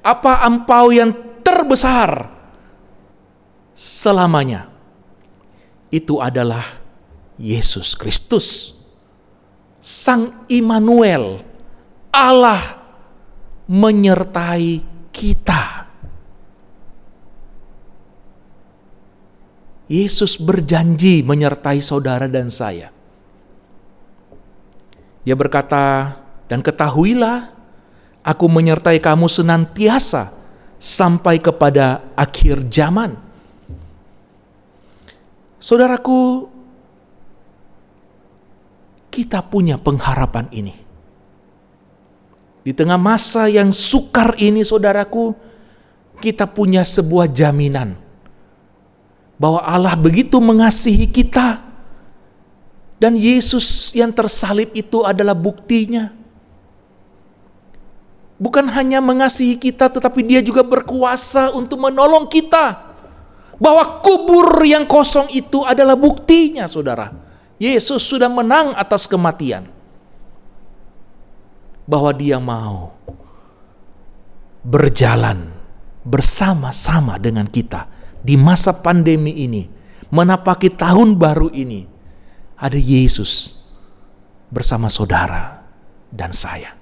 Apa angpau yang terbesar selamanya? Itu adalah Yesus Kristus, Sang Immanuel, Allah menyertai kita. Yesus berjanji menyertai saudara dan saya. Dia berkata, dan ketahuilah, aku menyertai kamu senantiasa sampai kepada akhir zaman. Saudaraku, kita punya pengharapan ini. Di tengah masa yang sukar ini, saudaraku, kita punya sebuah jaminan bahwa Allah begitu mengasihi kita, dan Yesus yang tersalib itu adalah buktinya. Bukan hanya mengasihi kita, tetapi Dia juga berkuasa untuk menolong kita. Bahwa kubur yang kosong itu adalah buktinya, saudara. Yesus sudah menang atas kematian. Bahwa Dia mau berjalan bersama-sama dengan kita di masa pandemi ini, menapaki tahun baru ini. Ada Yesus bersama saudara dan saya.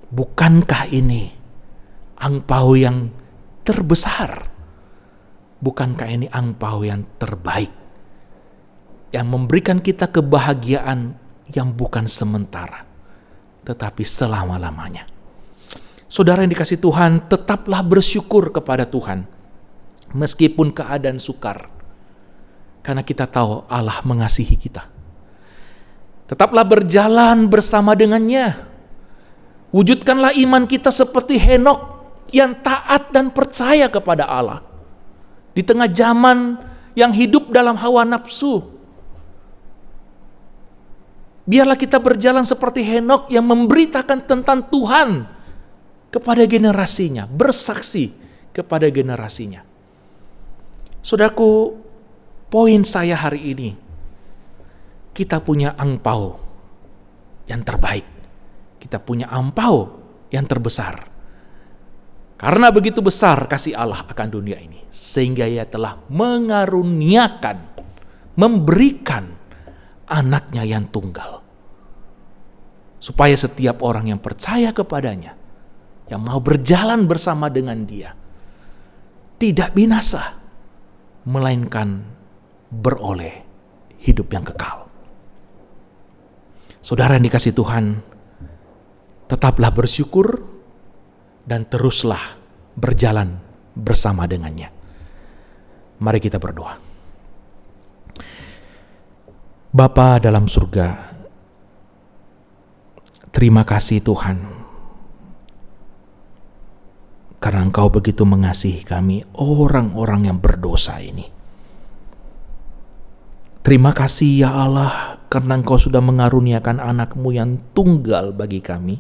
Bukankah ini angpau yang terbesar? Bukankah ini angpau yang terbaik, yang memberikan kita kebahagiaan yang bukan sementara, tetapi selama-lamanya? Saudara yang dikasihi Tuhan, tetaplah bersyukur kepada Tuhan meskipun keadaan sukar, karena kita tahu Allah mengasihi kita. Tetaplah berjalan bersama dengannya. Wujudkanlah iman kita seperti Henokh yang taat dan percaya kepada Allah di tengah zaman yang hidup dalam hawa nafsu. Biarlah kita berjalan seperti Henokh yang memberitakan tentang Tuhan kepada generasinya, bersaksi kepada generasinya. Saudaraku, poin saya hari ini, kita punya angpau yang terbaik. Kita punya angpau yang terbesar. Karena begitu besar kasih Allah akan dunia ini, sehingga Ia telah mengaruniakan, memberikan anaknya yang tunggal. Supaya setiap orang yang percaya kepadanya, yang mau berjalan bersama dengan Dia, tidak binasa, melainkan beroleh hidup yang kekal. Saudara yang dikasihi Tuhan, tetaplah bersyukur dan teruslah berjalan bersama dengannya. Mari kita berdoa. Bapa dalam surga, terima kasih Tuhan, karena Engkau begitu mengasihi kami, orang-orang yang berdosa ini. Terima kasih ya Allah, karena Engkau sudah mengaruniakan anak-Mu yang tunggal bagi kami,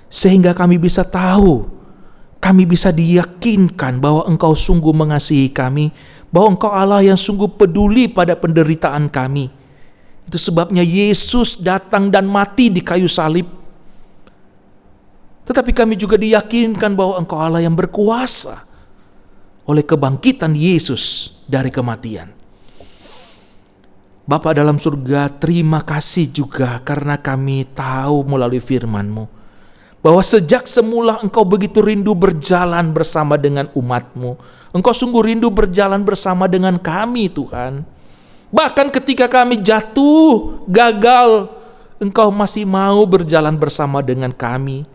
sehingga kami bisa tahu, kami bisa diyakinkan bahwa Engkau sungguh mengasihi kami, bahwa Engkau Allah yang sungguh peduli pada penderitaan kami. Itu sebabnya Yesus datang dan mati di kayu salib. Tetapi kami juga diyakinkan bahwa Engkau Allah yang berkuasa oleh kebangkitan Yesus dari kematian. Bapa dalam surga, terima kasih juga karena kami tahu melalui firman-Mu bahwa sejak semula Engkau begitu rindu berjalan bersama dengan umat-Mu. Engkau sungguh rindu berjalan bersama dengan kami Tuhan. Bahkan ketika kami jatuh, gagal, Engkau masih mau berjalan bersama dengan kami.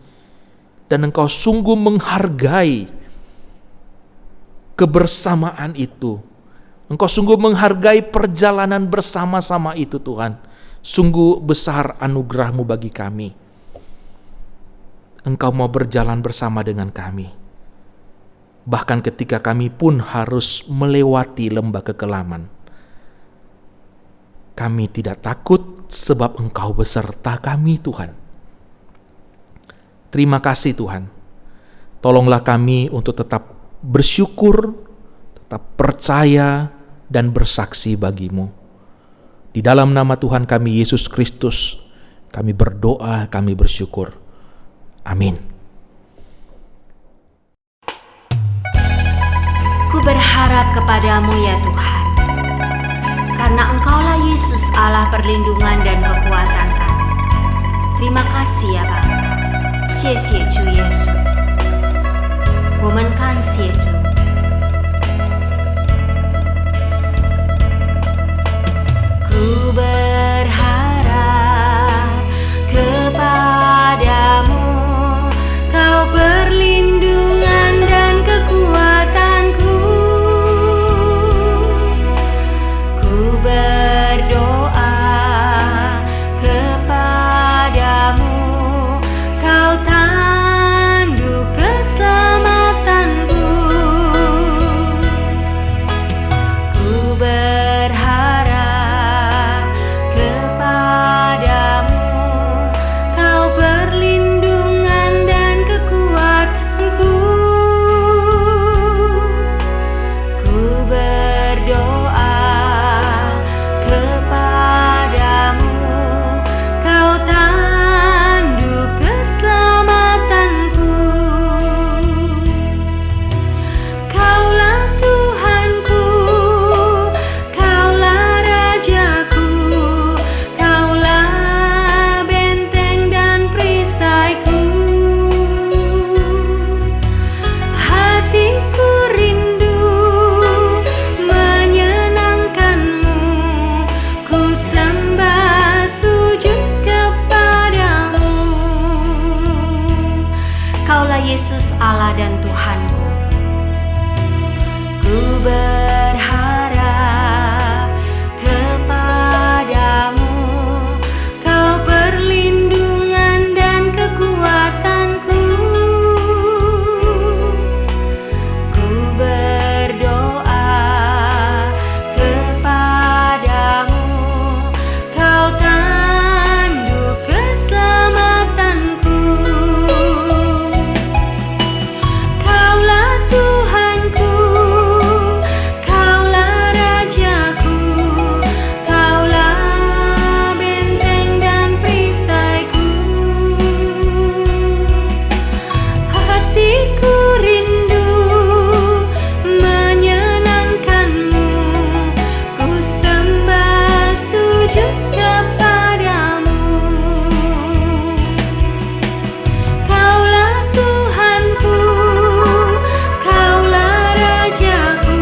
dan Engkau sungguh menghargai kebersamaan itu. Engkau sungguh menghargai perjalanan bersama-sama itu Tuhan. Sungguh besar anugerah-Mu bagi kami. Engkau mau berjalan bersama dengan kami. Bahkan ketika kami pun harus melewati lembah kekelaman. Kami tidak takut sebab Engkau beserta kami Tuhan. Terima kasih Tuhan. Tolonglah kami untuk tetap bersyukur, tetap percaya, dan bersaksi bagi-Mu. Di dalam nama Tuhan kami Yesus Kristus, kami berdoa, kami bersyukur. Amin. Ku berharap kepadamu ya Tuhan, karena Engkaulah Yesus Allah perlindungan dan kekuatan kami. Terima kasih ya Bapa. 谢谢主耶稣，我们感谢主。Ku berharap kepadamu, Kau perlindungan dan kekuatanku. Ku berdoa kepadamu, Kau tanduk keselamatanku. Ku berharap kepadamu, Kau perlindungan dan kekuatanku. Ku berdoa kepadamu, Kau tanduk keselamatanku. Kaulah Tuhanku, Kaulah Rajaku, Kaulah benteng dan perisaiku. Hatiku rindu menyenangkan-Mu, ku sembah sujud kepadamu. Kaulah Yesus Allah dan Tuhanku. Ku berharap kepadamu, Kau perlindungan dan kekuatanku. Ku berdoa kepadamu, Kau tanduk keselamatanku. Kaulah Tuhanku, Kaulah Rajaku, Kaulah benteng dan perisaiku. Hatiku rindu menyenangkan-Mu, ku sembah sujud kepadamu. Kaulah Tuhanku, Kaulah Rajaku,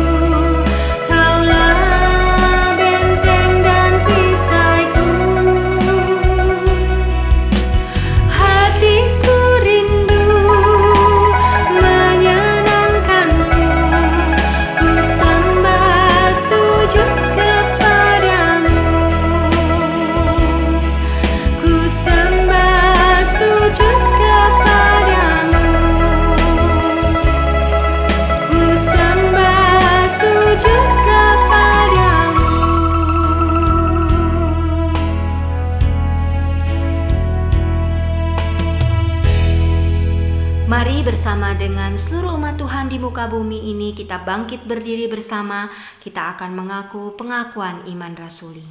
Kaulah benteng dan perisaiku. Hatiku rindu menyenangkan-Mu, ku sembah sujud kepadamu. Ku sembah sujud kepadamu. Ku sembah sujud kepadamu. Mari bersama dengan seluruh umat Tuhan di muka bumi ini kita bangkit berdiri bersama. Kita akan mengaku pengakuan iman rasuli.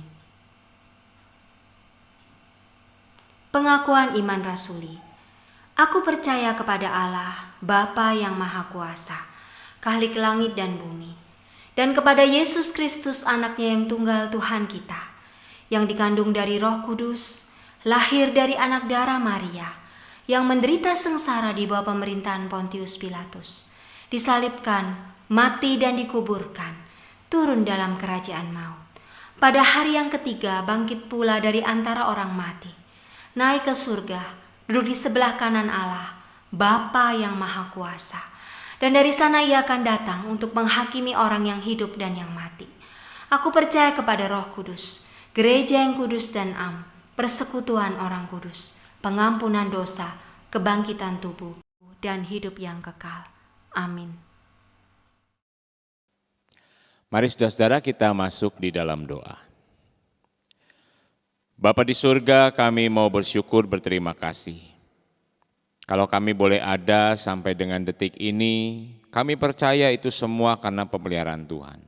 Pengakuan iman rasuli. Aku percaya kepada Allah, Bapa yang Maha Kuasa, Khalik langit dan bumi, dan kepada Yesus Kristus anaknya yang tunggal Tuhan kita, yang dikandung dari Roh Kudus, lahir dari anak darah Maria, yang menderita sengsara di bawah pemerintahan Pontius Pilatus, disalibkan, mati dan dikuburkan, turun dalam kerajaan maut. Pada hari yang ketiga bangkit pula dari antara orang mati, naik ke surga, duduk di sebelah kanan Allah, Bapa yang Maha Kuasa. Dan dari sana Ia akan datang untuk menghakimi orang yang hidup dan yang mati. Aku percaya kepada Roh Kudus, gereja yang kudus dan am, persekutuan orang kudus, pengampunan dosa, kebangkitan tubuh, dan hidup yang kekal. Amin. Mari saudara-saudara kita masuk di dalam doa. Bapa di surga, kami mau bersyukur berterima kasih. Kalau kami boleh ada sampai dengan detik ini, kami percaya itu semua karena pemeliharaan Tuhan.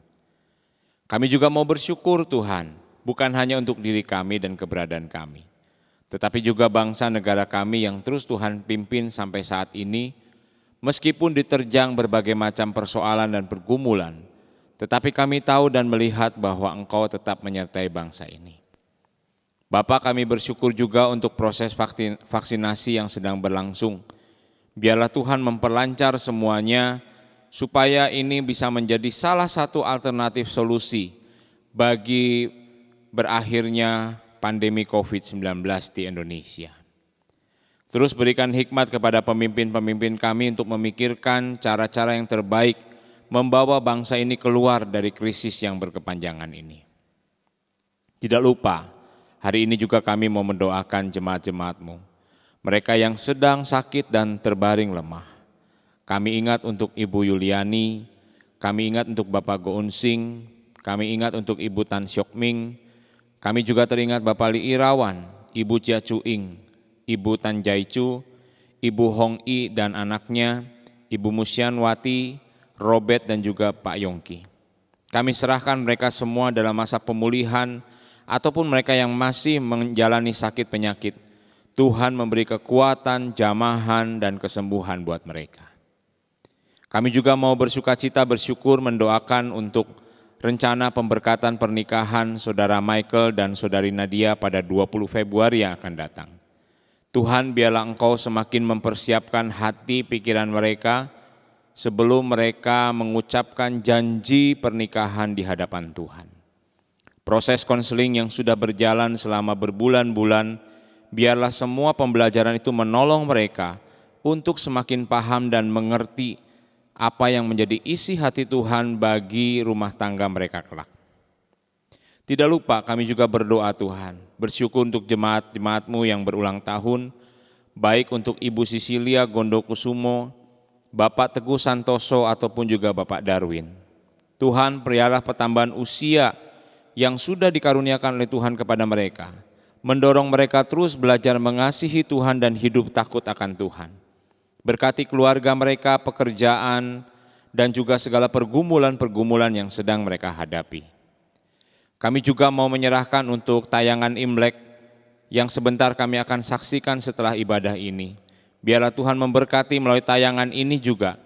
Kami juga mau bersyukur Tuhan, bukan hanya untuk diri kami dan keberadaan kami, tetapi juga bangsa negara kami yang terus Tuhan pimpin sampai saat ini, meskipun diterjang berbagai macam persoalan dan pergumulan, tetapi kami tahu dan melihat bahwa Engkau tetap menyertai bangsa ini. Bapa, kami bersyukur juga untuk proses vaksinasi yang sedang berlangsung. Biarlah Tuhan memperlancar semuanya, supaya ini bisa menjadi salah satu alternatif solusi bagi berakhirnya pandemi COVID-19 di Indonesia. Terus berikan hikmat kepada pemimpin-pemimpin kami untuk memikirkan cara-cara yang terbaik membawa bangsa ini keluar dari krisis yang berkepanjangan ini. Tidak lupa, hari ini juga kami mau mendoakan jemaat-jemaat-Mu, mereka yang sedang sakit dan terbaring lemah. Kami ingat untuk Ibu Yuliani, kami ingat untuk Bapak Gounsing, kami ingat untuk Ibu Tan Siok Ming, kami juga teringat Bapak Li Irawan, Ibu Chia Chuing, Ibu Tan Jai Chu, Ibu Hong I dan anaknya, Ibu Musyanwati, Robert dan juga Pak Yongki. Kami serahkan mereka semua dalam masa pemulihan ataupun mereka yang masih menjalani sakit penyakit. Tuhan memberi kekuatan, jamahan dan kesembuhan buat mereka. Kami juga mau bersukacita bersyukur mendoakan untuk rencana pemberkatan pernikahan Saudara Michael dan Saudari Nadia pada 20 Februari yang akan datang. Tuhan, biarlah Engkau semakin mempersiapkan hati pikiran mereka sebelum mereka mengucapkan janji pernikahan di hadapan Tuhan. Proses konseling yang sudah berjalan selama berbulan-bulan, biarlah semua pembelajaran itu menolong mereka untuk semakin paham dan mengerti apa yang menjadi isi hati Tuhan bagi rumah tangga mereka kelak. Tidak lupa kami juga berdoa Tuhan, bersyukur untuk jemaat-jemaat-Mu yang berulang tahun, baik untuk Ibu Sisilia Gondokusumo, Bapak Teguh Santoso ataupun juga Bapak Darwin. Tuhan, berilah pertambahan usia yang sudah dikaruniakan oleh Tuhan kepada mereka, mendorong mereka terus belajar mengasihi Tuhan dan hidup takut akan Tuhan. Berkati keluarga mereka, pekerjaan, dan juga segala pergumulan-pergumulan yang sedang mereka hadapi. Kami juga mau menyerahkan untuk tayangan Imlek yang sebentar kami akan saksikan setelah ibadah ini. Biarlah Tuhan memberkati melalui tayangan ini juga.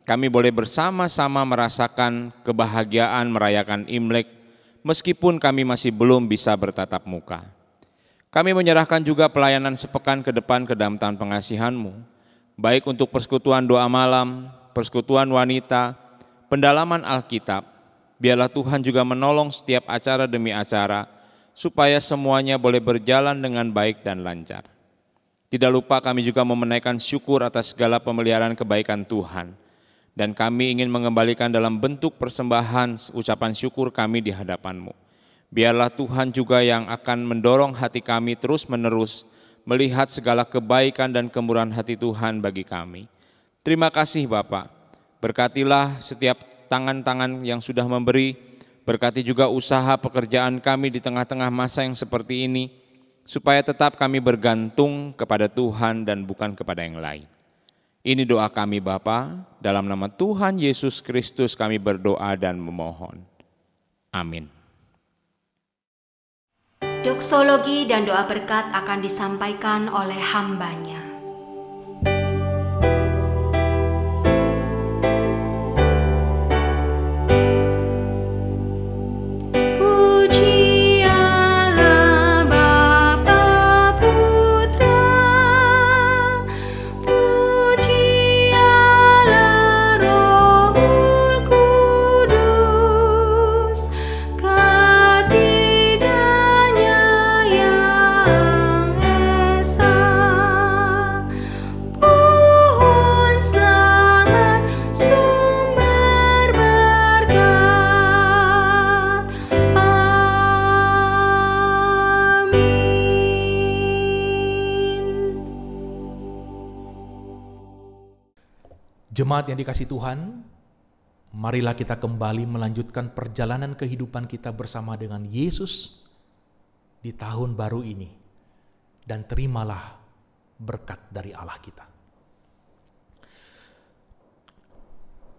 Kami boleh bersama-sama merasakan kebahagiaan merayakan Imlek, meskipun kami masih belum bisa bertatap muka. Kami menyerahkan juga pelayanan sepekan ke depan ke dalam tangan pengasihan-Mu, baik untuk persekutuan doa malam, persekutuan wanita, pendalaman Alkitab. Biarlah Tuhan juga menolong setiap acara demi acara, supaya semuanya boleh berjalan dengan baik dan lancar. Tidak lupa kami juga memenaikkan syukur atas segala pemeliharaan kebaikan Tuhan. Dan kami ingin mengembalikan dalam bentuk persembahan ucapan syukur kami di hadapan-Mu. Biarlah Tuhan juga yang akan mendorong hati kami terus-menerus melihat segala kebaikan dan kemurahan hati Tuhan bagi kami. Terima kasih Bapak, berkatilah setiap tangan-tangan yang sudah memberi, berkati juga usaha pekerjaan kami di tengah-tengah masa yang seperti ini, supaya tetap kami bergantung kepada Tuhan dan bukan kepada yang lain. Ini doa kami Bapa, dalam nama Tuhan Yesus Kristus kami berdoa dan memohon. Amin. Doksologi dan doa berkat akan disampaikan oleh hamba-Nya. Jemaat yang dikasihi Tuhan, marilah kita kembali melanjutkan perjalanan kehidupan kita bersama dengan Yesus di tahun baru ini. Dan terimalah berkat dari Allah kita.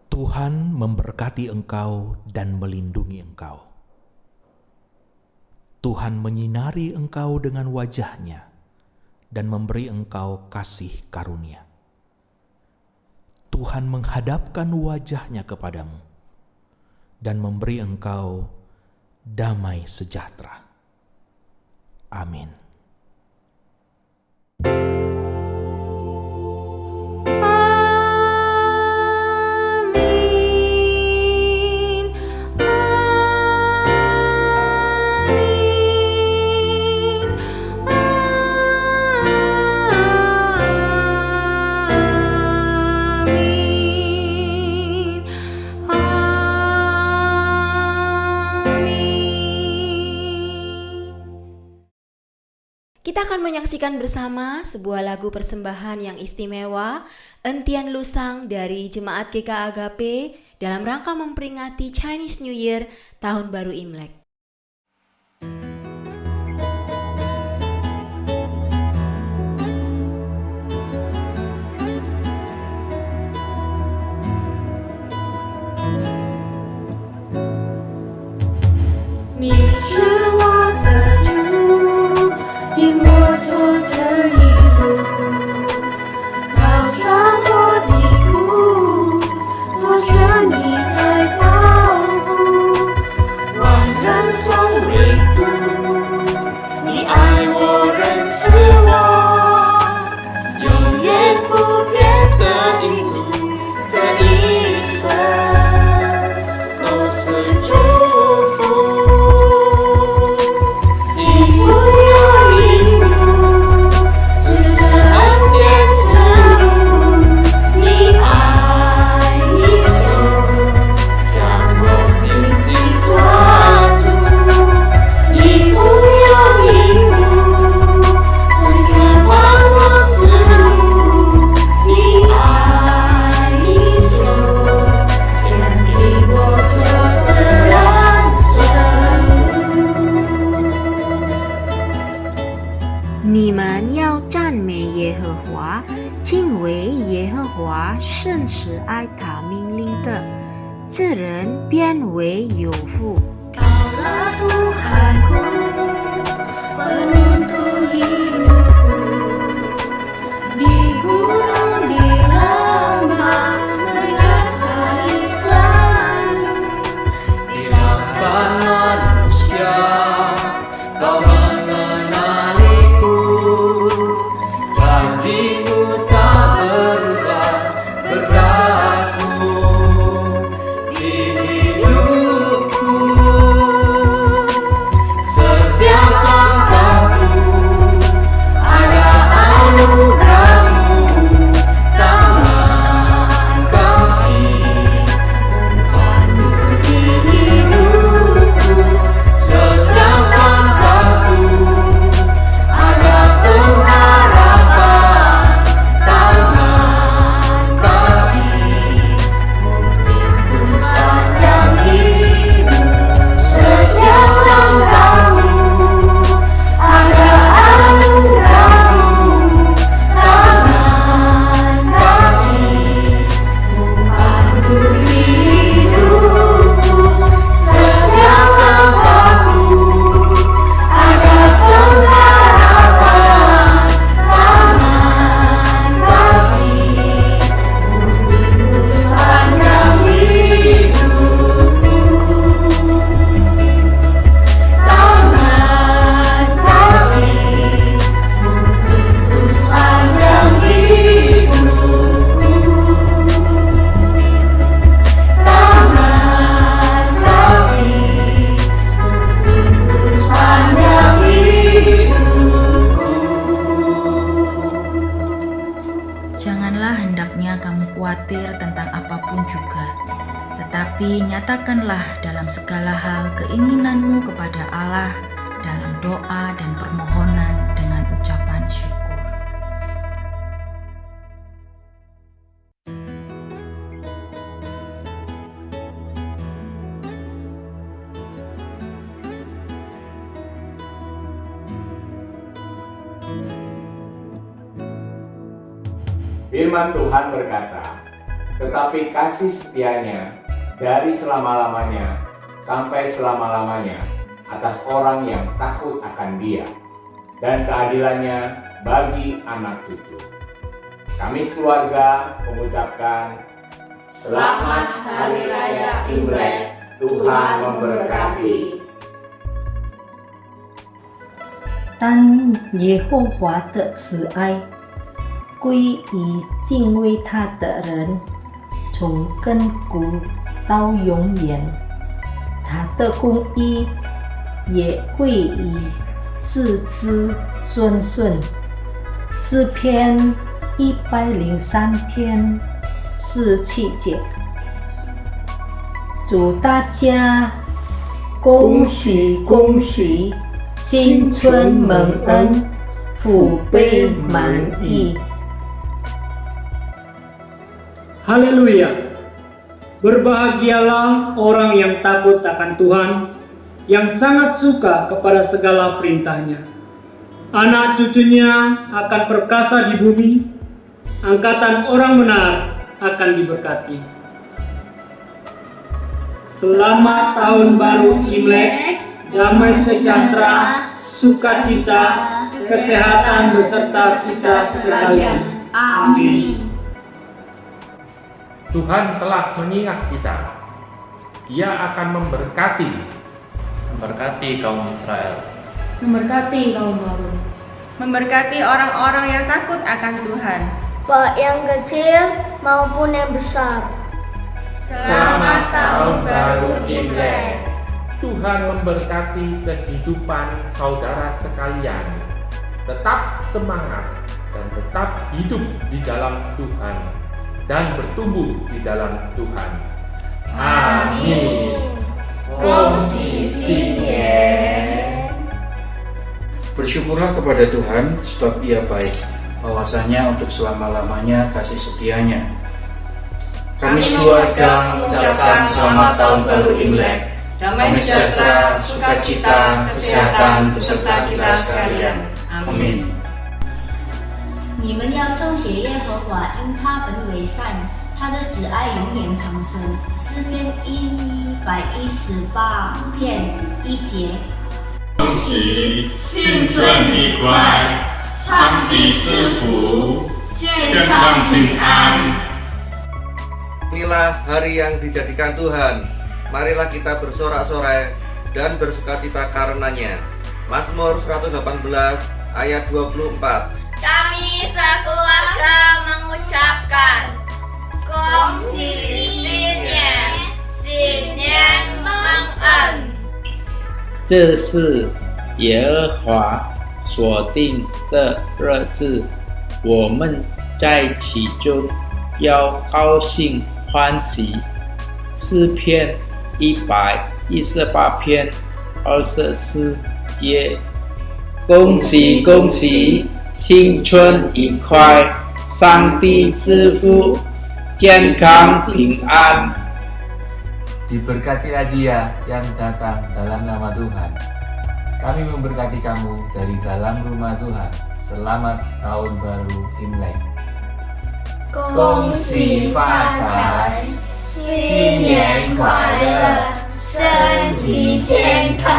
Tuhan memberkati engkau dan melindungi engkau. Tuhan menyinari engkau dengan wajah-Nya dan memberi engkau kasih karunia. Tuhan menghadapkan wajah-Nya kepadamu dan memberi engkau damai sejahtera. Amin. Kita akan menyaksikan bersama sebuah lagu persembahan yang istimewa, Entian Lusang dari Jemaat GK Agape dalam rangka memperingati Chinese New Year, Tahun Baru Imlek. Tetapi nyatakanlah dalam segala hal keinginanmu kepada Allah dalam doa dan permohonan dengan ucapan syukur. Firman Tuhan berkata, tetapi kasih setianya dari selama-lamanya sampai selama-lamanya atas orang yang takut akan Dia, dan keadilannya bagi anak cucu. Kami sekeluarga mengucapkan Selamat Hari Raya Imlek, Tuhan memberkati. 当耶和华的慈爱归于敬畏他的人，从亘古到永远，他的公义也归于子子孙孙。诗篇103篇17节。祝大家恭喜恭喜！新春蒙恩，福杯满溢。 Haleluya! Berbahagialah orang yang takut akan Tuhan, yang sangat suka kepada segala perintahnya. Anak cucunya akan perkasa di bumi, angkatan orang benar akan diberkati. Selamat Tahun Baru Imlek, damai sejahtera, sukacita, kesehatan beserta kita sekalian. Amin. Tuhan telah mengingat kita. Dia akan memberkati kaum Israel, Memberkati kaum baru. memberkati orang-orang yang takut akan Tuhan. Baik yang kecil maupun yang besar. Selamat Tahun Baru Imlek. Tuhan memberkati kehidupan saudara sekalian. Tetap semangat dan tetap hidup di dalam Tuhan dan bertumbuh di dalam Tuhan. Amin. Bersyukurlah kepada Tuhan sebab Ia baik, bahwasanya untuk selama-lamanya kasih setianya. Kami sekeluarga mengucapkan selamat Tahun Baru Imlek, damai sejahtera, sukacita, kesehatan beserta kita sekalian. Amin. 你们要称谢耶和华，因他本为善，他的慈爱永远长存。诗篇118篇1节。恭喜新春愉快，上帝赐福，健康平安。 Inilah hari yang dijadikan Tuhan. Marilah kita bersorak-sorai dan bersukacita karenanya. Mazmur 118 ayat 24. Kami sekeluarga mengucapkan Kongsi新年蒙恩。 这是耶和华所定的日子，我们在其中要高兴欢喜。诗篇118篇24节，恭喜恭喜，新春愉快，上帝赐福，健康平安。 Diberkatilah Dia yang datang dalam nama Tuhan. Kami memberkati kamu dari dalam rumah Tuhan. Selamat Tahun Baru Imlek. 恭喜发财，新年快乐，身体健康。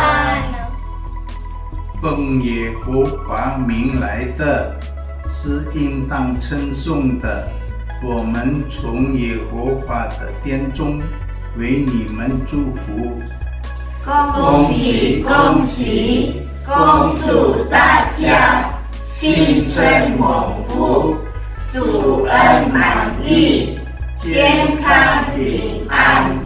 奉耶和华名来的，是应当称颂的。我们从耶和华的殿中为你们祝福。恭喜恭喜，恭祝大家新春蒙福，主恩满溢，健康平安。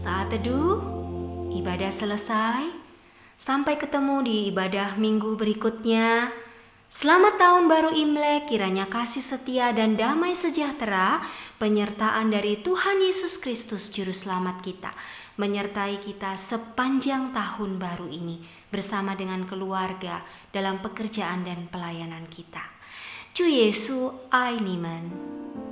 Saat teduh, ibadah selesai. Sampai ketemu di ibadah minggu berikutnya. Selamat Tahun Baru Imlek, kiranya kasih setia dan damai sejahtera, penyertaan dari Tuhan Yesus Kristus Juru Selamat kita, menyertai kita sepanjang tahun baru ini. bersama dengan keluarga dalam pekerjaan dan pelayanan kita. 主耶稣爱你们。